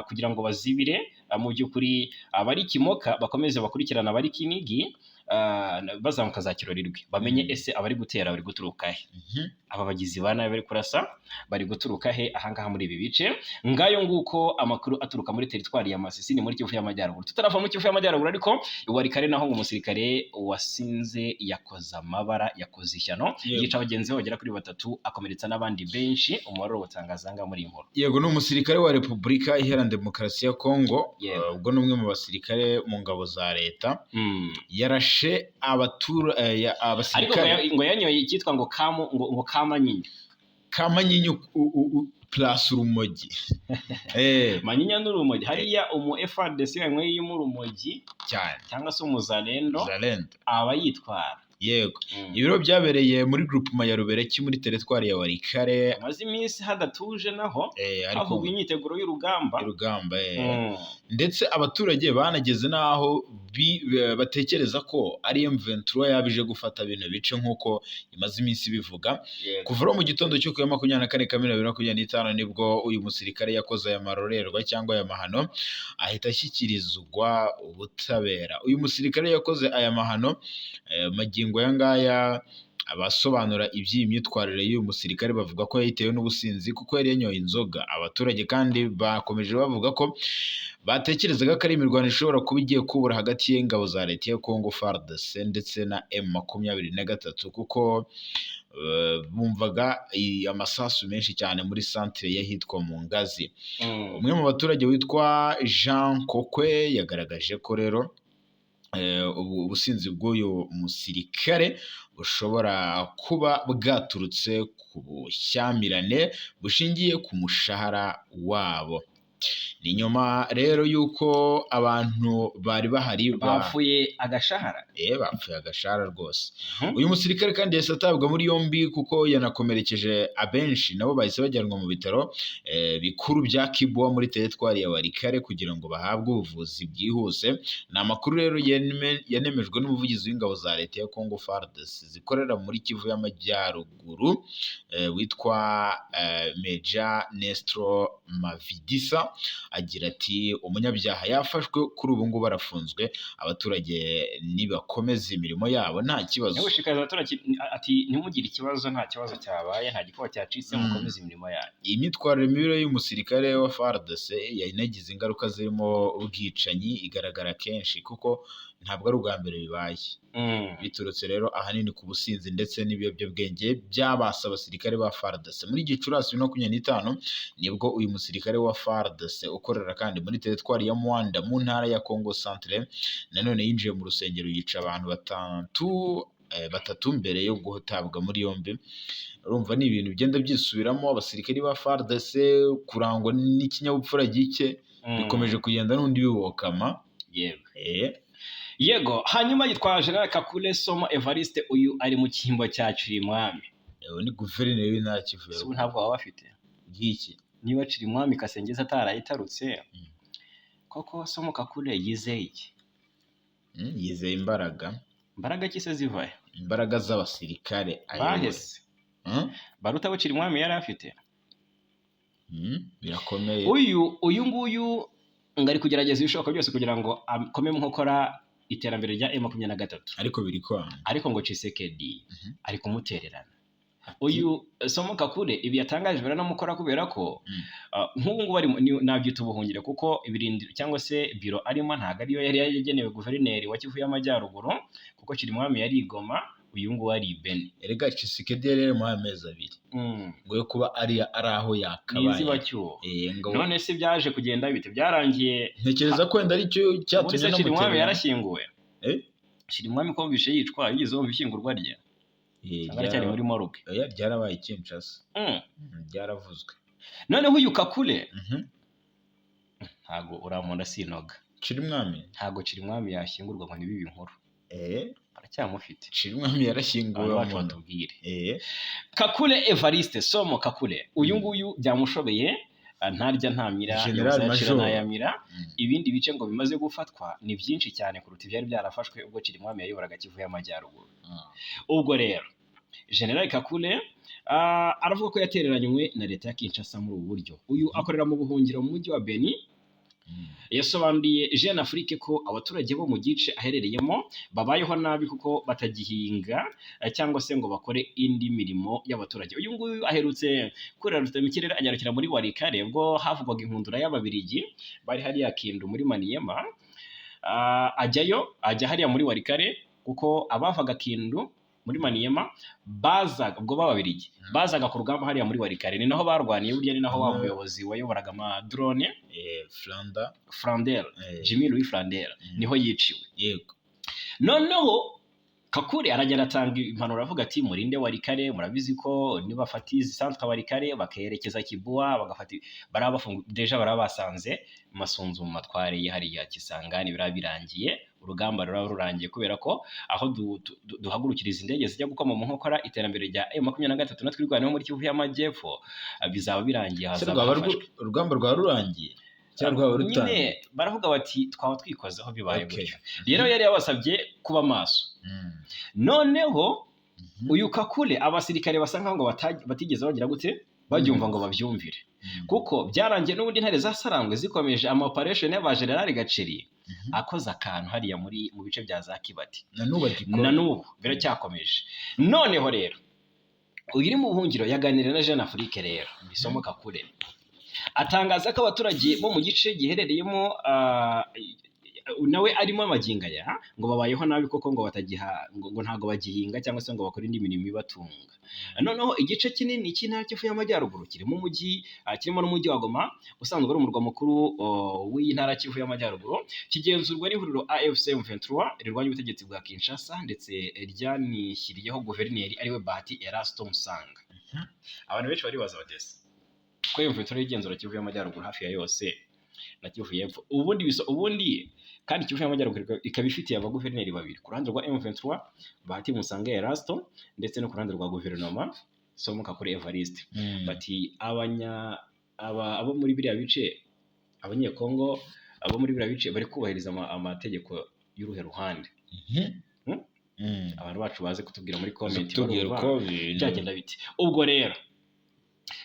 kugira ngo bazibire mu by'ukuri abari Kimoka bakomeze bakurikirana abari Kinigi bazamuka za Kirorirwe, bamenye ese abari gutera bari guturuka he, aba bagizi ba nabi bari kurasa bari guturuka he ahangaha muri ibi bice. Ngayo nguko amakuru aturuka muri teritwari ya Masisi ni muri Kivu y'Amajyaruguru. Tutarava muri Kivu y'Amajyaruguru ariko Warikare naho ngo umusirikare wasinze yakoze amabara, yakoze ishyano, yica abagenzi bagera kuri 3 akomeretsa n'abandi benshi. Umubare w'ubutangazanga muri inkuru. Yego, ni umusirikare wa Repubulika Iharanira Demokarasi ya Kongo, ubwo n'umwe mu basirikare mu ngabo za leta yarashe abasirikare ariko ngo yanyoye icyitwa ngo Kamanyinya plus urumogi. Manyinya n'urumogi hariya umu FARDC yanyweye mu rumogi cyane, cyangwa se umuzalendo aba yitwara. Yego, ibiro byabereye muri groupement ya Rubereki muri teritwari ya Warikare. Amaze iminsi hadatuje naho havugwa imyiteguro y'urugamba. Ndetse abaturage banageze naho batekereza ko ari M23 yabije gufata ibintu bice nk'uko imaze iminsi bivuga. Kuva mu gitondo cyo ku 24 Kamena 2025 nibwo uyu musirikare yakoze aya marorerwa cyangwa aya mahano, ahita ashyikirizwa ubutabera. Uyu musirikare yakoze aya mahano magingo yangaya abasobanura iby'iyi myitwarire y'uyu musirikare bavuga ko yayitewe n'ubusinzi kuko yari yanyoye inzoga. Abaturage kandi bakomeje bavuga ko batekerezaga ko ari imirwano ishobora kuba igiye kubura hagati y'ingabo za leta ya Congo FARDC ndetse na M23 kuko bumvaga amasasu menshi cyane muri centre y'ahitwa mu Ngazi. Umwe mu baturage witwa Jean Kokwe yagaragaje ko rero ubusinzi bw'uyu musirikare bushobora kuba bwaturutse ku bushyamirane bushingiye ku mushahara wabo. Ni nyuma rero yuko abantu bari bahari bapfuye agashahara. Bapfuye agashahara rwose. Uyu musirikare kandi yahise atabwa muri yombi kuko yanakomerekeje abenshi, nabo bahise bajyanwa mu bitaro bikuru bya Kibwa muri teritwari ya Warikare kugira ngo bahabwe ubuvuzi bwihuse. Ni amakuru rero yanemejwe n'umuvugizi w'ingabo za leta ya Congo FARDC zikorera muri Kivu y'Amajyaruguru witwa Meja Nestro Mavidisa. Agira ati umunyabyaha yafashwe, kuri ubu ngubu barafunzwe, abaturage nibakomeza imirimo yabo nta kibazo. Yagushikariza abaturage ati ntimugire ikibazo, nta kibazo cyabaye, nta gikuba cyacitse, mukomeza imirimo yanyu. Iyi myitwarire mibi y'umusirikare wa FARDC yanagize ingaruka zirimo ubwicanyi, igaragara kenshi kuko ntabwo ari ubwa mbere bibaye. Biturutse rero ahanini ku businzi ndetse n'ibiyobyabwenge byabasa abasirikare ba FARDC. Muri Gicurasi 2025 nibwo uyu musirikare wa FARDC ukorera kandi muri teritwari ya Mwanda mu ntara ya Congo Centre nanone yinjiye mu rusengero yica abantu batatu mbere yo gutabwa muri yombi. Urumva ni ibintu bigenda byisubiramo, abasirikare ba FARDC kurangwa n'ikinyabupfura gike bikomeje kugenda n'undi bibokama. Yego, hanyuma yitwa General Kakule Soma Evariste, uyu ari mu cyimbo cya Cirimwami. Ni guverineri w'intara Kivu. So ntabwo baba bafite giki niba Cirimwami Kasengeza atarayitarutse koko Soma Kakule yizeye iki? Yizeye imbaraga ki se zivaye? Imbaraga z'abasirikare bahese baruta abo Cirimwami yari afite. Birakomeye. Uyu nguyu ngari kugerageza ibishoboka byose kugira ngo akome mu nkokora iterambere rya M23, ariko biri kwanga. Ariko ngo Tshisekedi ari kumutererana. Uyu Soma Kakule ibi yatangaje biranamukora kubera ko nk'ubu ngubu ari nabyita ubuhungire kuko ibirindiro cyangwa se biro arimo ntago ariyo yari yagenewe guverineri wa Kivu y'Amajyaruguru kuko Cirimwami yari Goma, uyu nguyu ari Beni. erega Tshisekedi yari mu amezi 2 ngo yo kuba ari aho yakabaye n'inzibacyuho. ngo None se byaje kugenda bite? Byarangiye ntekereza ko wenda ari cyo cyatumye no Shirimwami yarashyinguwe. Shirimwami ko bishe yicwa yigize mu bishyingurwa rye. Cyari muri Maroc. Byarabaye Kinshasa. Byaravuzwe. Noneho uyu Kakule ntago uramonda sinoga. Shirimwami ntago Shirimwami yashyingurwa ngo nibibi inkuru. Aracyamufite. Shirimwami yarashyinguwe wacu batubwire. Kakule Evariste Somo Kakule uyu nguyu byamushobeye ntarya ntamira General Major nayamira. Ibindi bice ngo bimaze gufatwa ni byinshi cyane kuruta ibyari byarafashwe ubwo Shirimwami yayoboraga Kivu y'Amajyaruguru. Ubwo rero General Kakule aravuga ko yatereranywe na leta ya Kinshasa muri ubu buryo. Uyu akorera mu buhungiro mu mujyi wa Beni. Yasobanuriye Jeune Afrique ko abaturage bo mu gice aherereyemo babayeho nabi kuko batagihinga cyangwa se ngo bakore indi mirimo y'abaturage. Uyu nguyu aherutse kurera rutemikirere anyarukira muri Walikare ubwo havugwaga inkundura y'Ababirigi bari hariya Kindu muri Maniema. Ajya hariya muri Walikare kuko abavaga Kindu muri Maniema bazaga ubwo b'Ababirigi bazaga ku rugamba hariya muri Walikare, ni naho barwaniye burya, ni naho wa muyobozi wayoboraga ama drone Flandel Jimmy Louis Flandel niho yiciwe. Yego. Noneho Kakule aragenda atanga impanuro avuga ati murinde Walikare, murabizi ko nibafata izi centre Walikare bakerekeza Kibua bagafata barabafunga deja barabasanze Masunzu mu matware ye hariya Kisangani birabirangiye. Urugamba rurangiye kubera ko aho duhagurukiriza indege zijya gukoma mu nkokora iterambere rya M23 natwe rwanaho muri Kivu y'Amajyepfo bizaba birangiye. Hazaba urugamba rwa rurangiye cyangwa rutangiye. Nyine baravuga bati twaba twikozeho bibaye gutyo. Rero yari yabasabye kuba maso. Noneho uyu Kakule abasirikare basa nkaho ngo batigeze bagira gute babyumva ngo babyumvire, kuko byarangiye n'ubundi ntare za Sarangwe zikomeje ama operation y'aba General Gaceri akoze akantu hariya mu bice bya za Kibati na n'ubu biracyakomeje. Noneho rero uri mu buhungiro yaganira na Jeune Afrique rero bisomo Kakule atangaza ko abaturage bo mu gice giherereyemo nawe arimo amagingaya ngo babayeho nabi koko ngo ngo ntago bagihinga cyangwa se ngo bakora indi mirimo ibatunga. Noneho igice kinini cy'intara Kivu y'Amajyaruguru kirimo umujyi kirimo n'umujyi wa Goma usanzwe ari umurwa mukuru w'intara Kivu y'Amajyaruguru, kigenzurwa n'ihuriro AFC M23 rirwanya ubutegetsi bwa Kinshasa ndetse ryanishyiriyeho guverineri ariwe Bahati Erasto Musanga. Abantu benshi baribaza batese ko M23 igenzura Kivu y'Amajyaruguru hafi ya yose na Kivu y'Epfo ubundi kandi Kivu y'Amajyaruguru ikaba ifitiye abaguverineri babiri ku ruhande rwa M23 Bahati Musanga Erasto ndetse no ku ruhande rwa guverinoma Somo Kakule Evariste. Bati abo muri biriya bice abanyekongo abo muri biriya bice bari kubahiriza amategeko y'uruhe ruhande. Abantu bacu baze kutubwira muri comment byagenda biti. Ubwo rero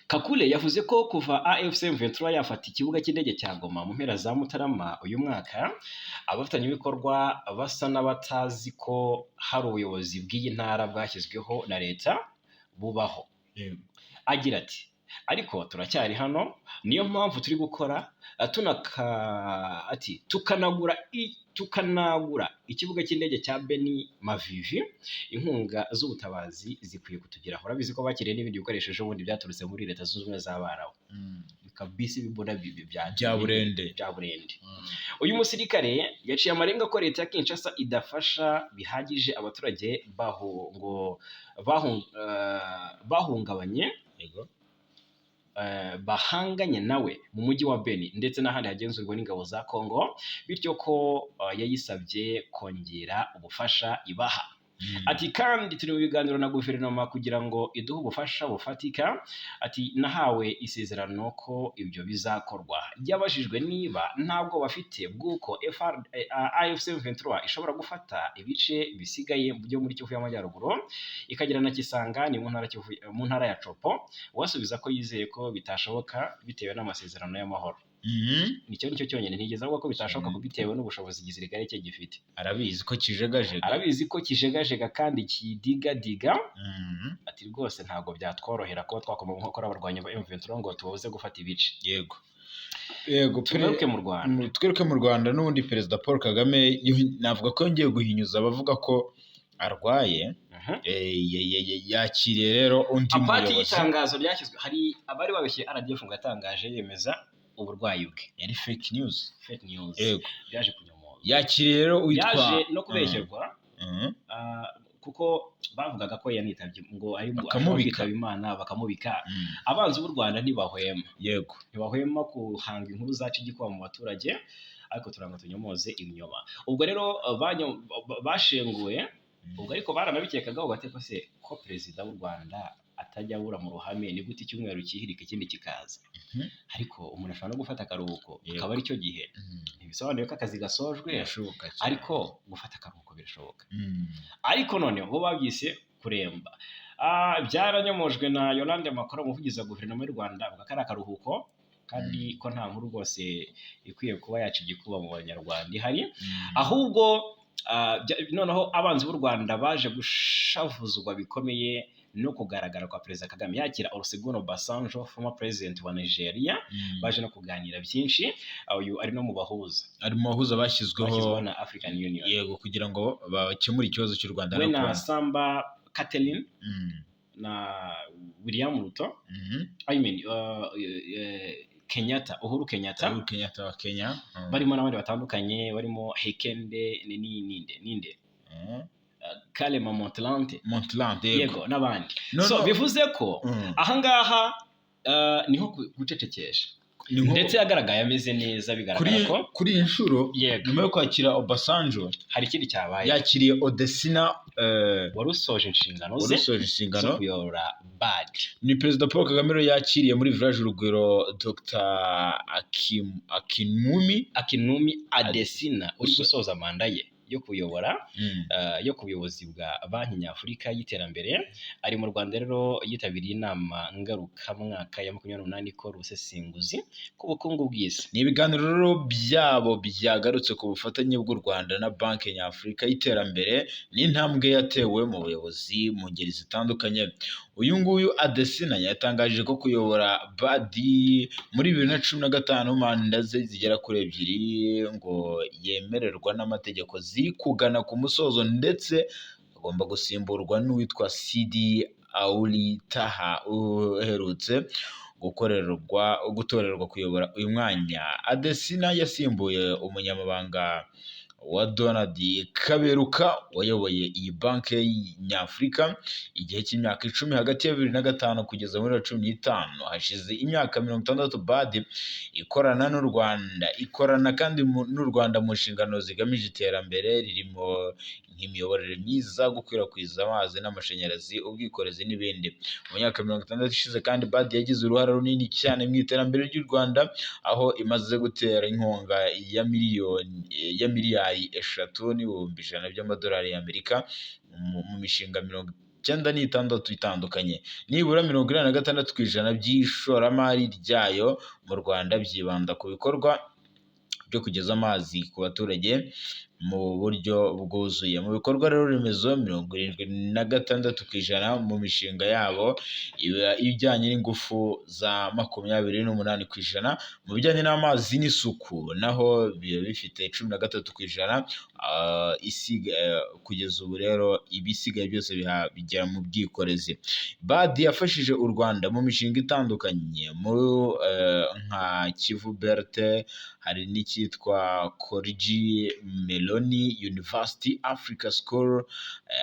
Kakule yavuze ko kuva AFC M23 yafata ikibuga cy'indege cya Goma mu mpera za Mutarama uyu mwaka abafatanya ibikorwa basa n'abatazi ko hari ubuyobozi bw'iyi ntara bwashyizweho na leta bubaho. Agira ati ariko turacyari hano, niyo mpamvu turi gukora tukanagura ikibuga cy'indege cya Beni Mavivi. Inkunga z'ubutabazi zikwiye kutugeraho. Urabizi ko bakiriye n'ibindi bikoresho ubundi byaturutse muri leta zunze ubumwe z'Abarabu kabisi bibona bya burende. Uyu musirikare yaciye amarenga ko leta ya Kinshasa idafasha bihagije abaturage bahungabanye bahanganye nawe mu mujyi wa Beni ndetse n'ahandi hagenzurwa n'ingabo za Kongo, bityo ko yayisabye kongera ubufasha ibaha. Ati kandi turi mu biganiro na guverinoma kugira ngo iduhe ubufasha bufatika. Ati nahawe isezerano ko ibyo bizakorwa. Yabajijwe niba ntabwo bafite bwuko AFC M23 ishobora gufata ibice bisigaye byo muri Kivu y'Amajyaruguru ikagira na Kisangani mu ntara ya Chopo, wasubiza ko yizeye ko bitashoboka bitewe n'amasezerano y'amahoro. Nicyo cyonyine ntigeze avuga ko bitashoboka bitewe n'ubushobozi igisirikare cye gifite. Arabizi ko kijegajega kandi kidigadiga. Ati rwose ntabwo byatworohera ko twakoma mu nkokora abarwanya ba M23 ngo tubuze gufata ibice. Yego twiruke mu Rwanda n'ubundi Perezida Paul Kagame navuga ko yongeye guhinyuza abavuga ko arwaye yakiriye rero undi apati muyobozi. y'itangazo ryashyizwe, hari abari babeshye RDF ngo yatangaje yemeza uburwayi bwe, yari fake news. yego byaje kunyomoza. yakiriye rero witwa yaje no kubeshyerwa kuko bavugaga ko yanitabye ngo ari kwitaba Imana bakamubika. Abanzi b'u Rwanda ntibahwema, yego ntibahwema kuhanga inkuru zacu igikuba mu baturage, ariko turanga tunyomoze ibinyoma. Ubwo rero bashenguwe, ubwo ariko baranabikekagaho bate ko se ko perezida w'u Rwanda atajya abura mu ruhame, ni gute icyumweru kihirika ikindi kikaza? Ariko umuntu ashobora no gufata akaruhuko akaba ari cyo gihe. Ntibisobanuye ko akazi gasojwe, ariko gufata akaruhuko birashoboka. Ariko noneho bo babyise kuremba. Byaranyomojwe na Yolande Makoro, umuvugizi wa guverinoma y'u Rwanda, avuga ko ari akaruhuko kandi ko nta nkuru rwose ikwiye kuba yaca igikuba mu banyarwanda ihari, ahubwo noneho abanzi b'u Rwanda baje gushavuzwa bikomeye no kugaragara kwa Perezida Kagame yakira Olusegun Obasanjo, former president wa Nigeria. Baje no kuganira byinshi, uyu ari no mu bahuza bashyizweho na African Union, yego, kugira ngo bakemure ikibazo cy'u Rwanda we na Samba Catherine na William Ruto, Uhuru Kenyatta wa Kenya, barimo n'abandi batandukanye, barimo Hekende ninde Kalema Montland, yego n'abandi. So bivuze ko ahangaha niho gucecekesha, ndetse yagaragaye ameze neza, bigaragara ko kuri iyi nshuro nyuma yo kwakira Obasanjo hari ikindi cyabaye. yakiriye Odesina wari usoje inshingano zo kuyobora BAD. Ni Perezida Paul Kagame rero yakiriye muri village Urugwiro Dr Akinwumi Adesina uri gusoza manda ye yo kuyobora yo ku buyobozi bwa Banki Nyafurika y'Iterambere. Ari mu Rwanda rero yitabiriye inama ngarukamwaka ya 2028 ikora ubusesenguzi ku bukungu bw'isi. Ni ibiganiro rero byabo byagarutse ku bufatanye bw'u Rwanda na Banki Nyafurika y'Iterambere n'intambwe yatewe mu buyobozi mu ngeri zitandukanye. Uyu nguyu Adesina yatangaje ko kuyobora BAD muri 2015 manda ze zigera kuri 2 ngo yemererwa n'amategeko ziri kugana ku musozo, ndetse agomba gusimburwa n'uwitwa Sidi Auli Taha uherutse gutorerwa kuyobora uyu mwanya. Adesina yasimbuye umunyamabanga wa Donald Kaberuka wayoboye iyi banki Nyafurika igihe cy'imyaka 10 hagati ya 2005 kugeza muri 2015. Hashize imyaka 60 BAD ikorana n'u Rwanda, ikorana kandi n'u Rwanda mu nshingano zigamije iterambere ririmo nk'imiyoborere myiza, gukwirakwiza amazi n'amashanyarazi, ubwikorezi n'ibindi. Mu myaka 60 ishize kandi BAD yagize uruhare runini cyane mu iterambere ry'u Rwanda, aho imaze gutera inkunga ya miliyari 3.1 by'amadolari y'Amerika mu mishinga 96 itandukanye. Nibura 86% by'ishoramari ryayo mu Rwanda byibanda ku bikorwa byo kugeza amazi ku baturage mu buryo bwuzuye. Mu bikorwa rero remezo 76% mu mishinga yabo ibijyanye n'ingufu za 28%. Mu bijyanye n'amazi n'isuku naho bifite 13%. Kugeza ubu rero ibisigaye byose bigera mu bwikorezi. BAD yafashije u Rwanda mu mishinga itandukanye nka Kivu Berte, hari n'icyitwa Koriji Meloni University Africa School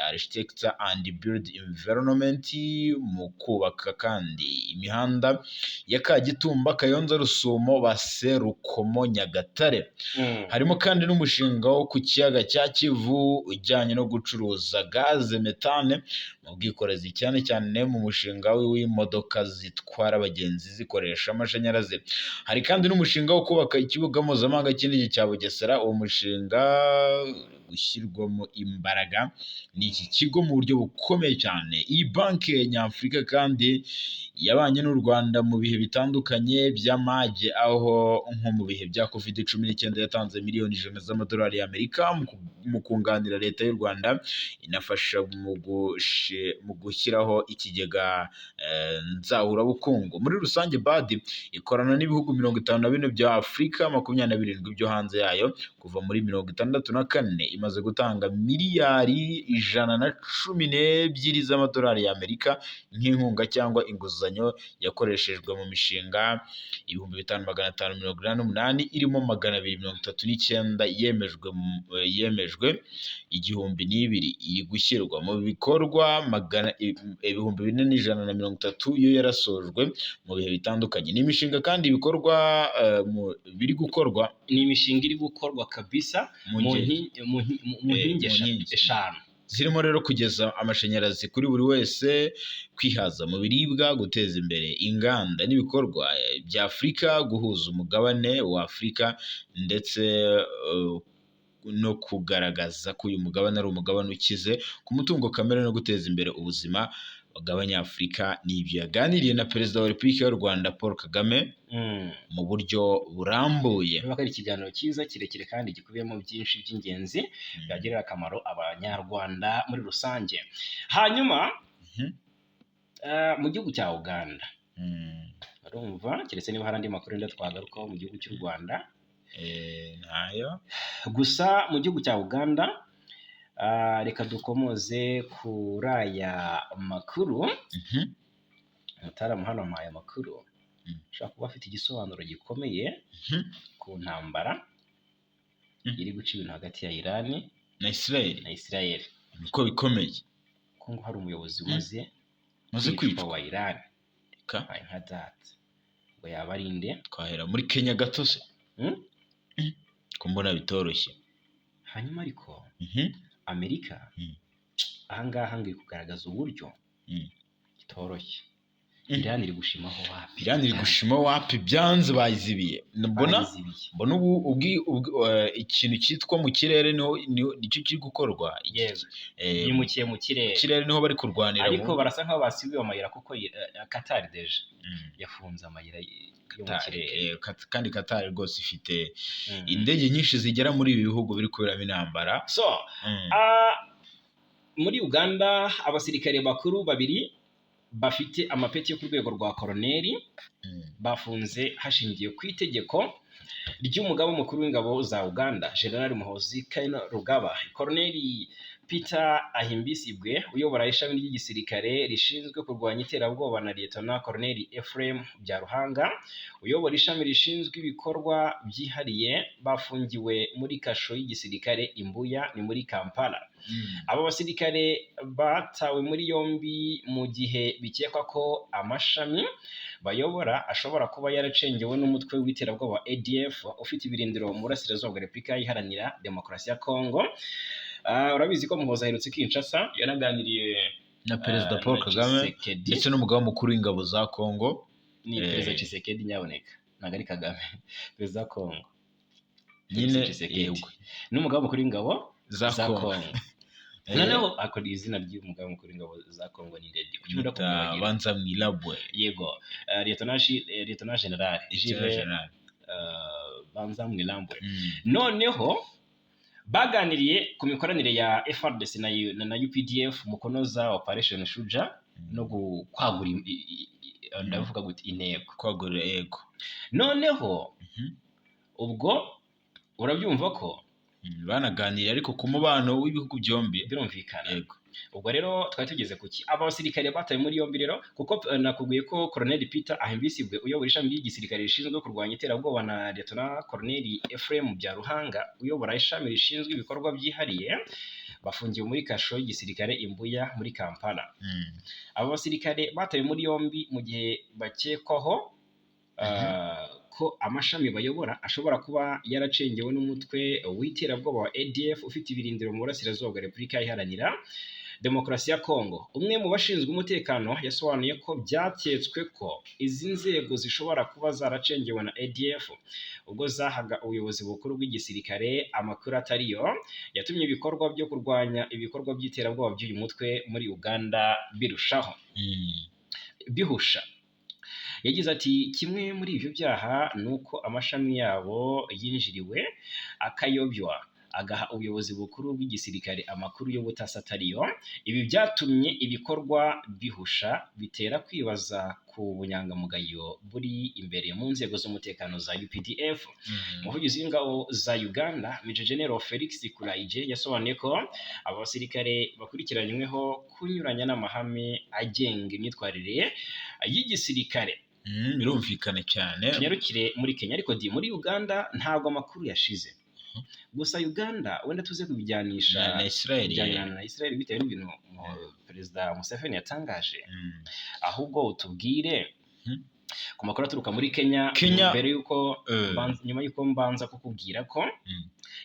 Architecture and Build Environment, mu kubaka kandi imihanda ya Kagitumba, Kayonza, Rusumo, Base, Rukomo, Nyagatare. Harimo kandi n'umushinga wo ku kiyaga cya Kivu ujyanye no gucuruza gaze metane mu bwikorezi, cyane cyane mu mushinga w'imodoka zitwara abagenzi zikoresha amashanyarazi. Hari kandi n'umushinga wo kubaka ikibuga mpuzamahanga cy'indege cya Bugesera. Uwo mushinga gushyirwamo imbaraga n'iki kigo mu buryo bukomeye cyane. Iyi banki Nyafurika kandi yabanye n'u Rwanda mu bihe bitandukanye by'amage, aho nko mu bihe bya COVID-19 yatanze miliyoni 100 z'amadolari y'Amerika mu kunganira leta y'u Rwanda, inafasha mu gushyiraho ikigega nzahurabukungu. Muri rusange BAD ikorana n'ibihugu 54 bya Afurika, 27 byo hanze yayo. Kuva muri 64 imaze gutanga miliyari 112 z'amadolari y'Amerika nk'inkunga cyangwa inguzanyo yakoreshejwe mu mishinga 5588 irimo 239 yemejwe 1002 iri gushyirwa mu bikorwa 4130 yo yarasojwe mu bihe bitandukanye. Ni imishinga kandi ibikorwa biri gukorwa, ni imishinga iri gukorwa kabisa mu nkingi eshanu zirimo rero kugeza amashanyarazi kuri buri wese, kwihaza mu biribwa, guteza imbere inganda n'ibikorwa bya Afurika, guhuza umugabane wa Afurika ndetse no kugaragaza ko uyu mugabane ari umugabane ukize ku mutungo kamere no guteza imbere ubuzima bw'Abanyafurika. Ni ibyo yaganiriye na Perezida wa Repubulika y'u Rwanda Paul Kagame mu buryo burambuye. Ari ikiganiro cyiza kirekire kandi gikubiyemo byinshi by'ingenzi byagirira akamaro Abanyarwanda muri rusange. Hanyuma mu gihugu cya Uganda, urumva, keretse niba hari andi makuru wenda twagarukaho mu gihugu cy'u Rwanda, ntayo gusa mu gihugu cya Uganda reka dukomoze kuri aya makuru. Mutaramu hano mpaye amakuru ushobora kuba afite igisobanuro gikomeye ku ntambara iri guca ibintu hagati ya Iran na Israel. Niko bikomeye ko ngo hari umuyobozi umaze kwicwa wa Iran nka data ngo yaba ari nde. Twahera muri Kenya gato se ko mbona bitoroshye. Hanyuma ariko Amerika ahangaha ngo kugaragaza uburyo kitoroshye. Iran iri gushimaho wapi? Iran iri gushimaho wapi? Byanze bayizibiye. Mbona ubu ikintu cyitwa mu kirere nicyo kiri gukorwa. Yimukiye mu kirere. Kirere niho bari kurwanira. Ariko barasa nkaho basibiye amayira kuko Qatar deje yafunze amayira yo mu kirere. Kandi Qatar rwose ifite indege nyinshi zigera muri ibi bihugu biri kuberamo intambara. So muri Uganda abasirikare bakuru babiri bafite amapeti yo ku rwego rwa koroneri bafunze hashingiye ku itegeko ry'umugaba mukuru w'ingabo za Uganda General Muhoozi Kainerugaba. Koroneri Peter Ahimbisibwe uyobora ishami ry'igisirikare rishinzwe kurwanya iterabwoba na Lieutenant Colonel Ephraim Byaruhanga uyobora ishami rishinzwe ibikorwa byihariye bafungiwe muri kasho y'igisirikare Imbuya ni muri Kampala. Aba basirikare batawe muri yombi mu gihe bikekwa ko amashami bayobora ashobora kuba yaracengewe n'umutwe w'iterabwoba ADF ufite ibirindiro mu burasirazuba bwa Repubulika Iharanira Demokarasi ya Kongo. Urabizi ko Muhoozi aherutse Kinshasa yanaganiriye na Perezida Paul Kagame ndetse n'umugaba mukuru w'ingabo za Kongo. Ni Perezida Tshisekedi nyaboneka, ntabwo ari Kagame. Perezida wa Kongo nyine n'umugaba mukuru w'ingabo za Kongo. Noneho akora izina ry'umugaba mukuru w'ingabo za Kongo ni Ndedi. Kucyumva ko banza mwilabwe. Yego, Lieutenant General banza mwilambwe. Noneho baganiriye ku mikoranire ya FARDC na UPDF mu kunoza Operation Shuja no kwagura ndavuga gute intego kwagura ego. Noneho ubwo urabyumva ko banaganiriye ariko ku mubano w'ibihugu byombi birumvikana. Yego, ubwo rero twari tugeze kuki aba basirikare bataye muri yombi rero kuko nakubwiye ko Colonel Peter Ahimbisibwe uyobora ishami ry'igisirikare rishinzwe kurwanya iterabwoba na Lieutenant Colonel Ephraim Byaruhanga uyobora ishami rishinzwe ibikorwa byihariye bafungiwe muri kasho y'igisirikare Imbuya muri Kampala. Aba basirikare bataye muri yombi mu gihe bakekwaho ko amashami bayobora ashobora kuba yaracengewe n'umutwe w'iterabwoba wa ADF ufite ibirindiro mu burasirazuba bwa Repubulika Iharanira Demokarasi ya Kongo. Umwe mu bashinzwe umutekano yasobanuye ko byaketswe ko izi nzego zishobora kuba zaracengewe na ADF ubwo zahaga ubuyobozi bukuru bw'igisirikare amakuru atariyo yatumye ibikorwa byo kurwanya ibikorwa by'iterabwoba by'uyu mutwe muri Uganda birushaho bihusha. Yagize ati kimwe muri ibyo byaha ni uko amashami yabo yinjiriwe akayobywa agaha ubuyobozi bukuru bw'igisirikare amakuru y'ubutasi atariyo. Ibi byatumye ibikorwa bihusha, bitera kwibaza ku bunyangamugayo buri imbere mu nzego z'umutekano za UPDF. Umuvugizi w'ingabo za Uganda Major General Felix Kulaije yasobanuye ko aba basirikare bakurikiranyweho kunyuranya n'amahame agenga imyitwarire y'igisirikare. Birumvikana cyane. Tunyarukire muri Kenya, ariko muri Uganda ntabwo amakuru yashize. Gusa Uganda wenda tuze kubijyanisha na Israel bitewe n'ibintu Perezida Museveni yatangaje. Ahubwo utubwire ku makuru aturuka muri Kenya mbere yuko nyuma yuko mbanza kukubwira ko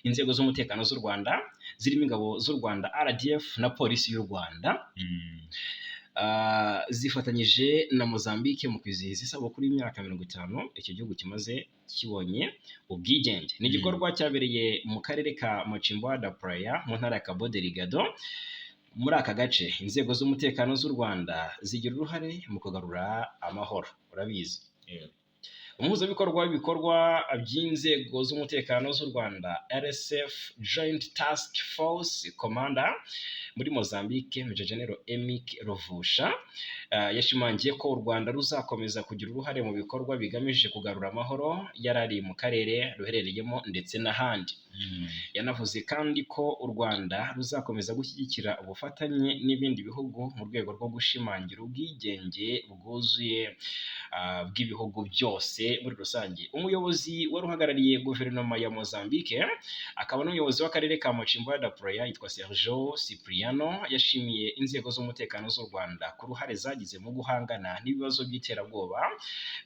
inzego z'umutekano z'u Rwanda zirimo ingabo z'u Rwanda RDF na polisi y'u Rwanda zifatanyije na Mozambique mu kwizihiza isabukuru y'imyaka 50 icyo gihugu kimaze kibonye ubwigenge. Ni igikorwa cyabereye mu karere ka Machimboa da Praia mu ntara ya Cabo Delgado. Muri aka gace inzego z'umutekano z'u Rwanda zigira uruhare mu kugarura amahoro, urabizi. Umuhuzabikorwa w'ibikorwa by'inzego z'umutekano z'u Rwanda RSF Joint Task Force Commander muri Mozambique Major General Emik Rovusha yashimangiye ko u Rwanda ruzakomeza kugira uruhare mu bikorwa bigamije kugarura amahoro yarari mu karere ruherereyemo ndetse n'ahandi. Yanavuze kandi ko u Rwanda ruzakomeza gushyigikira ubufatanye n'ibindi bihugu mu rwego rwo gushimangira ubwigenge bwuzuye bw'ibihugu byose muri rusange. Umuyobozi wari uhagarariye guverinoma ya Mozambique akaba n'umuyobozi w'akarere ka Machimboa da Praia yitwa Sergio Cipriano yashimiye inzego z'umutekano z'u Rwanda ku ruhare zagize mu guhangana n'ibibazo by'iterabwoba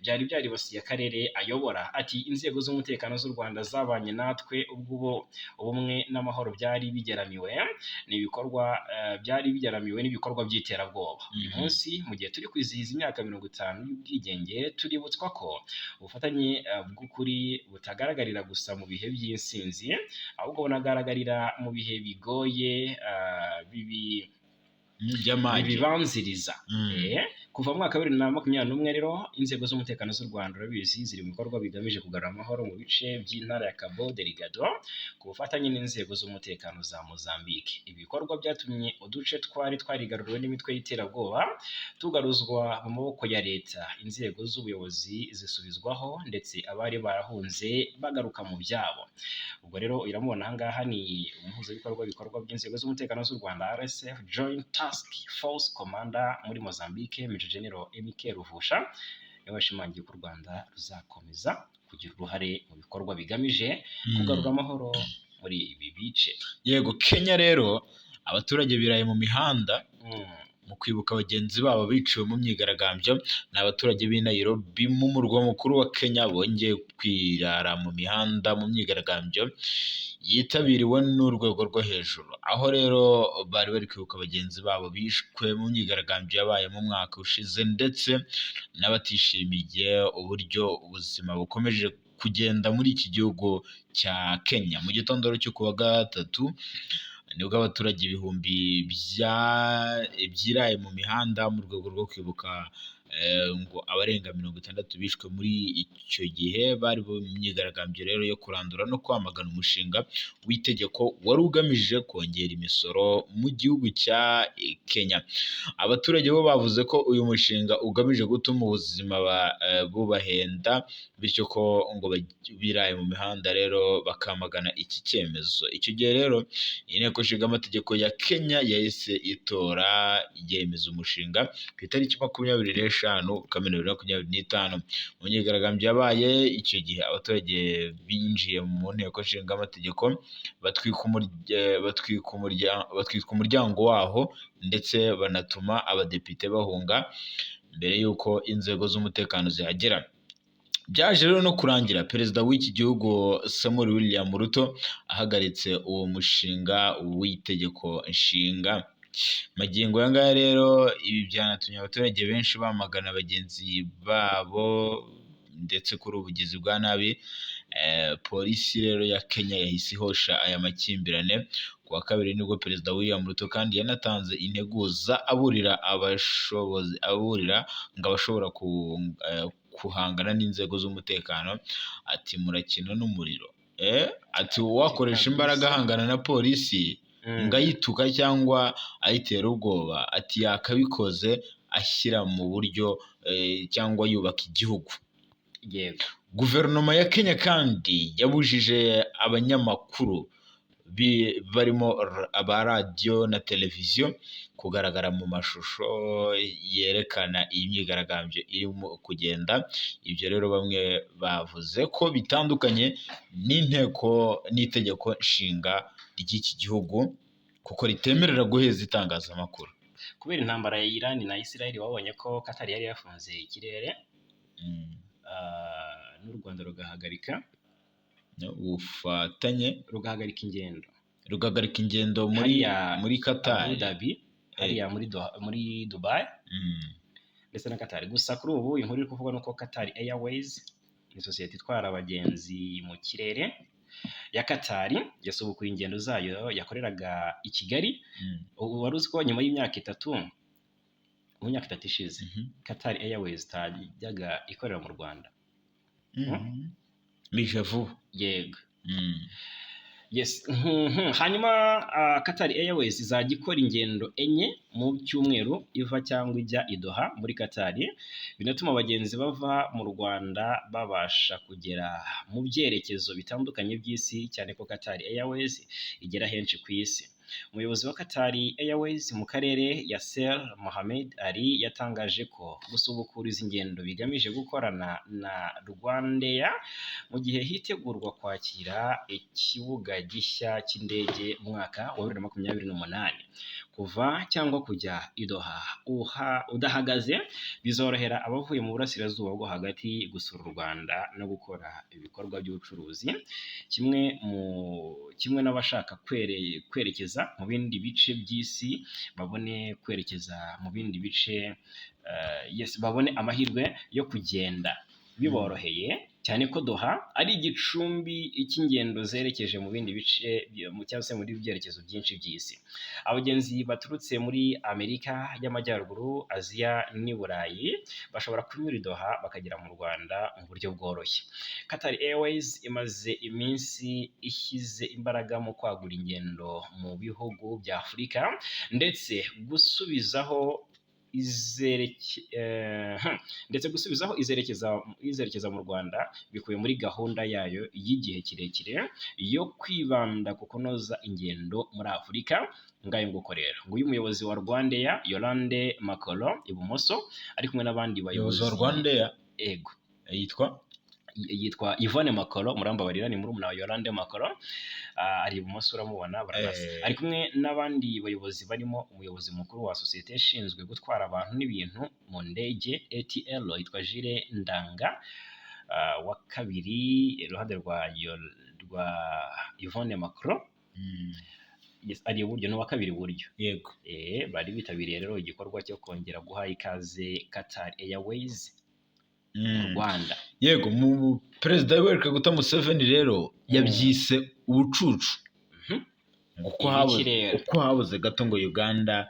byari byaribasiye akarere ayobora. Ati inzego z'umutekano z'u Rwanda zabanye natwe ubwo ubumwe n'amahoro byari bigeramiwe n'ibikorwa by'iterabwoba. Uyu munsi mu gihe turi kwizihiza imyaka 50 y'ubwigenge tuributswa ko ubufatanye bw'ukuri butagaragarira gusa mu bihe by'insinzi ahubwo bunagaragarira mu bihe bigoye bibanziriza. Kuva mu mwaka wa 2021 rero inzego z'umutekano z'u Rwanda urabizi ziri mu bikorwa bigamije kugarura amahoro mu bice by'intara ya Cabo Delgado ku bufatanye n'inzego z'umutekano za Mozambique. Ibikorwa byatumye uduce twarigaruriwe n'imitwe y'iterabwoba tugaruzwa mu maboko ya leta, inzego z'ubuyobozi zisubizwaho ndetse abari barahunze bagaruka mu byabo. Ubwo rero iramubona ahangaha ni umuhuzabikorwa w'ibikorwa by'inzego z'umutekano z'u Rwanda RSF Joint Task Force Commander muri Mozambique Major General Emik Rovusha yabashimangiye ko u Rwanda ruzakomeza kugira uruhare mu bikorwa bigamije kugarura amahoro muri ibi bice. Yego, Kenya rero abaturage biraye mu mihanda mu kwibuka bagenzi babo biciwe mu myigaragambyo. Ni abaturage b'i Nairobi mu murwa mukuru wa Kenya bongeye kwirara mu mihanda mu myigaragambyo yitabiriwe n'urwego rwo hejuru, aho rero bari bari kwibuka bagenzi babo bishwe mu myigaragambyo yabaye mu mwaka ushize ndetse n'abatishimiye uburyo ubuzima bukomeje kugenda muri iki gihugu cya Kenya. Mu gitondo cyo kuwa gatatu nibwo abaturage ibihumbi byiraye mu mihanda mu rwego rwo kwibuka ngo abarenga 60 bishwe muri icyo gihe. Bari mu myigaragambyo rero yo kurandura no kwamagana umushinga w'itegeko wari ugamije kongera imisoro mu gihugu cya Kenya. Abaturage bo bavuze ko uyu mushinga ugamije gutuma ubuzima bubahenda, bityo ko ngo biraye mu mihanda rero bakamagana iki cyemezo. Icyo gihe rero inteko ishinga amategeko ya Kenya yahise itora yemeza umushinga ku itariki 25 Kamena 2025. Mu myigaragambyo yabaye icyo gihe abaturage binjiye mu nteko ishinga amategeko batwika umuryango waho ndetse banatuma abadepite bahunga mbere y'uko inzego z'umutekano zihagera. Byaje rero no kurangira perezida w'iki gihugu Samuel William Ruto ahagaritse uwo mushinga w'itegeko nshinga. Magingo aya ngaya rero ibi byanatumye abaturage benshi bamagana bagenzi babo ndetse kuri ubugizi bwa nabi. Polisi rero ya Kenya yahise ihosha aya makimbirane. Ku wa kabiri nibwo perezida William Ruto kandi yanatanze integuza aburira ngo abashobora guhangana n'inzego z'umutekano ati murakina n'umuriro. ati uwakoresha imbaraga ahangana na polisi ngo ayituka cyangwa ayitera ubwoba, ati yakabikoze ashyira mu buryo cyangwa yubaka igihugu. yego Guverinoma ya Kenya kandi yabujije abanyamakuru barimo aba radiyo na televiziyo kugaragara mu mashusho yerekana iyi myigaragambyo irimo kugenda. Ibyo rero bamwe bavuze ko bitandukanye n'itegeko nshinga ry'iki gihugu kuko ritemerera guheza itangazamakuru. kubera intambara ya Iran na Israel wabonye ko Qatar yari yafunze ikirere n'u Rwanda rugahagarika ubufatanye, rugahagarika ingendo muri Qatar, Abu Dhabi, hariya muri Dubai ndetse na Qatar. Gusa kuri ubu inkuru iri kuvuga nuko Qatar Airways ni sosiyete itwara abagenzi mu kirere ya Qatar yasubukuye ingendo zayo yakoreraga i Kigali. Wari uzi ko nyuma y'imyaka itatu ishize Qatar Airways itajyaga ikorera mu Rwanda? bije vuba. Yego. Yes. Hanyuma Qatar Airways izajya ikora ingendo enye mu cyumweru iva cyangwa ijya i Doha muri Qatar, binatuma abagenzi bava mu Rwanda babasha kugera mu byerekezo bitandukanye by'isi, cyane ko Qatar Airways igera henshi ku isi. Umuyobozi wa Qatar Airways mu karere Yasser Mohamed Ali yatangaje ko gusubukura izi ngendo bigamije gukorana na Rwandair mu gihe hitegurwa kwakira ikibuga gishya cy'indege mu mwaka wa 2028. Kuva cyangwa kujya i Doha udahagaze bizorohera abavuye mu burasirazuba bwo hagati gusura u Rwanda no gukora ibikorwa by'ubucuruzi, kimwe n'abashaka kwerekeza mu bindi bice by'isi babone kwerekeza mu bindi bice, babone amahirwe yo kugenda biboroheye, cyane ko Doha ari igicumbi cy'ingendo zerekeje mu bindi bice cyangwa se muri byerekezo byinshi by'isi. Abagenzi baturutse muri Amerika y'Amajyaruguru, Aziya n'i Burayi bashobora kunyura i Doha bakagera mu Rwanda mu buryo bworoshye. Qatar Airways imaze iminsi ishyize imbaraga mu kwagura ingendo mu bihugu bya Afurika ndetse gusubizaho izerekeza mu Rwanda bikubiye muri gahunda yayo y'igihe kirekire yo kwibanda ku kunoza ingendo muri Afurika. Ngayo nguko rero, nguyu umuyobozi wa Rwandair Yolande Makolo ibumoso ari kumwe n'abandi bayobozi wa Rwandair. Ego, yitwa Yvonne Makolo, murambabarira ni murumuna wa Yolande Makolo, ari ibumoso uramubona barabasa. Ari kumwe n'abandi bayobozi barimo umuyobozi mukuru wa sosiyete ishinzwe gutwara abantu n'ibintu mu ndege ATL yitwa Jire Ndanga, wa kabiri iruhande rwa Yvonne Makolo. Ari iburyo n'uwa kabiri iburyo. Yego. Bari bitabiriye rero igikorwa cyo kongera guha ikaze Qatar Airways mu Rwanda. Yego, mu Perezida Yoweri Kaguta Museveni rero yabyise ubucucu uko habuze gato ngo Uganda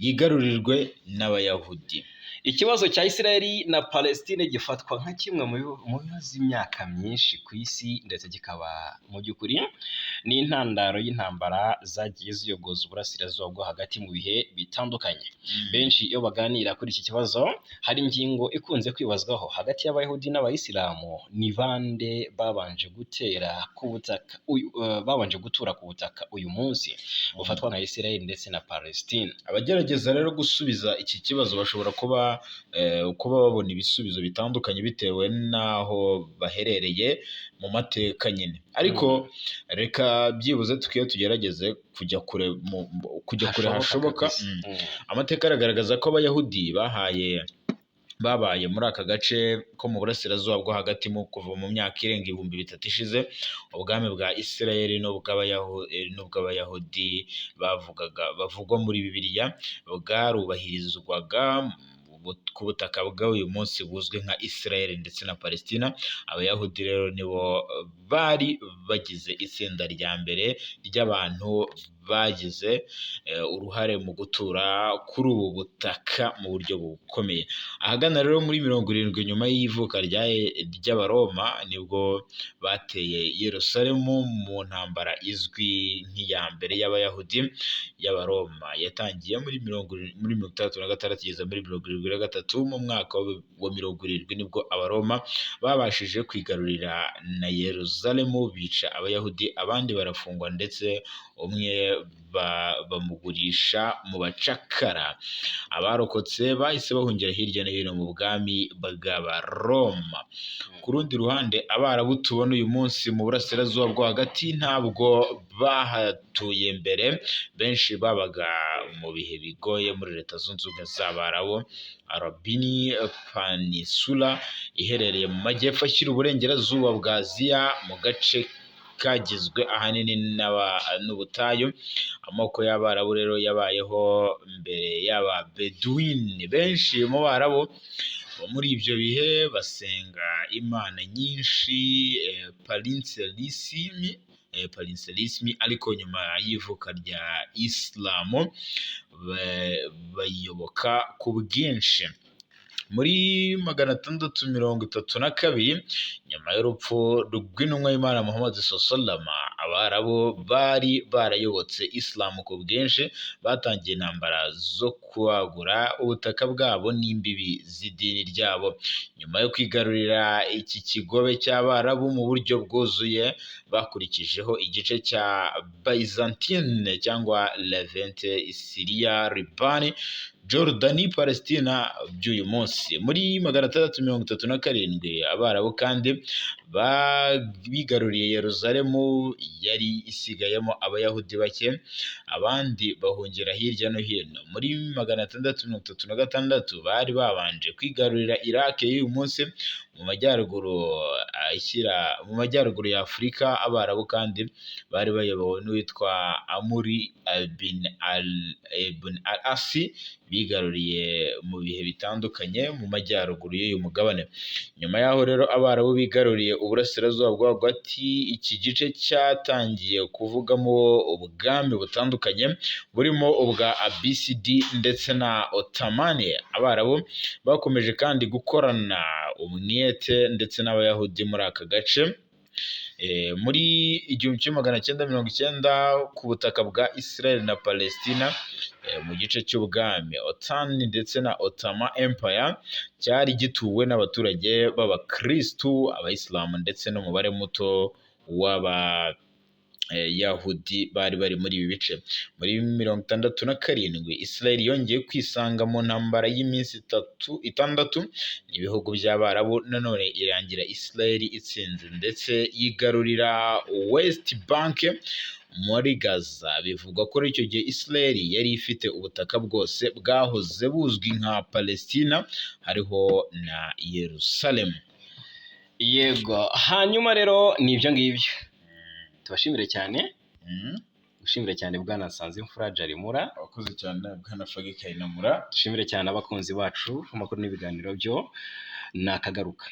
yigarurirwe n'Abayahudi. Ikibazo cya Israel na Palestine gifatwa nka kimwe mu bimaze imyaka myinshi ku isi, ndetse kikaba mu by'ukuri n'intandaro y'intambara zagiye ziyogoza uburasirazuba bwo hagati mu bihe bitandukanye. Benshi iyo baganira kuri iki kibazo hari ingingo ikunze kwibazwaho hagati y'Abayahudi n'Abayisilamu: ni bande babanje gutura ku butaka uyu munsi bufatwa nka Israel ndetse na Palestine. Abagerageza rero gusubiza iki kibazo bashobora kuba babona ibisubizo bitandukanye bitewe n'aho baherereye mu mateka nyine, ariko reka byibuze tugerageze kujya kure hashoboka. Amateka aragaragaza ko Abayahudi babaye muri aka gace ko mu burasirazuba bwo hagati kuva mu myaka irenga 3000 ishize. Ubwami bwa Israel n'ubw'Abayahudi bavugwa muri Bibiliya bwarubahirizwaga ku butaka bw'uyu munsi buzwi nka Israel ndetse na Palestina. Abayahudi rero nibo bari bagize itsinda rya mbere ry'abantu bagize uruhare mu gutura kuri ubu butaka mu buryo bukomeye. Ahagana rero muri 70 nyuma y'ivuka ry'Abaroma nibwo bateye Yerusalemu mu ntambara izwi nk'iya mbere y'Abayahudi y'Abaroma yatangiye muri 66 kugeza muri 73 mu mwaka wa 70 nibwo Abaroma babashije kwigarurira na Yerusalemu bica Abayahudi abandi barafungwa ndetse umwe bamugurisha mu bacakara. Abarokotse bahise bahungira hirya no hino mu bwami bw'Abaroma. Ku rundi ruhande Abarabu tubona uyu munsi mu burasirazuba bwo hagati ntabwo bahatuye mbere, benshi babaga mu bihe bigoye muri Leta Zunze Ubumwe z'Abarabu, Arabini Peninsula iherereye mu majyepfo ashyira uburengerazuba bwa Aziya mu gace kagizwe ahanini n'ubutayu. Amoko y'Abarabu rero yabayeho mbere y'aba Bedouin. Benshi mu Barabu muri ibyo bihe basenga imana nyinshi polytheism, ariko nyuma y'ivuka rya Islamu bayiyoboka ku bwinshi. Muri 632 nyuma y'urupfu rw'intumwa y'Imana Muhammad sallallahu, Abarabu bari barayobotse Islamu ku bwinshi batangiye intambara zo kwagura ubutaka bwabo n'imbibi z'idini ryabo. Nyuma yo kwigarurira iki kigobe cy'Abarabu mu buryo bwuzuye, bakurikijeho igice cya Byzantine cyangwa Levante, Syria, Liban, Jordani, Palestina by'uyu munsi. Muri 637 Abarabu kandi bigaruriye Yerusalemu yari isigayemo Abayahudi bake, abandi bahungira hirya no hino. Muri 636 bari babanje kwigarurira Iraq y'uyu munsi mu majyaruguru ya Afurika. Abarabu kandi bari bayobowe n'uwitwa Amuri ibn al-Asi bigaruriye mu bihe bitandukanye mu majyaruguru y'uyu mugabane. Nyuma yaho rero Abarabu bigaruriye uburasirazuba bwo hagati. Iki gice cyatangiye kuvugamo ubwami butandukanye burimo ubwa Abisidi ndetse na Ottomani. Abarabu bakomeje kandi gukorana umwete ndetse n'Abayahudi muri aka gace. Muri 1990 ku butaka bwa Israel na Palestina, mu gice cy'ubwami Otani ndetse na Ottoman Empire cyari gituwe n'abaturage b'Abakristu, Abayisilamu ndetse n'umubare muto w'Abayahudi bari bari muri ibi bice. Muri 67 Israel yongeye kwisanga mu ntambara y'iminsi 6 n'ibihugu by'Abarabu, nanone irangira Israel itsinze ndetse yigarurira West Bank muri Gaza. Bivugwa ko icyo gihe Israel yari ifite ubutaka bwose bwahoze buzwi nka Palestina, hariho na Yerusalemu. Yego, hanyuma rero ni ibyo ngibyo. Tubashimire cyane. Dushimire cyane Bwana Nsanzimfura Jarimura. Abakoze cyane Bwana Fagi Kayinamura. Dushimire cyane abakunzi bacu amakuru n'ibiganiro byo nakagaruka.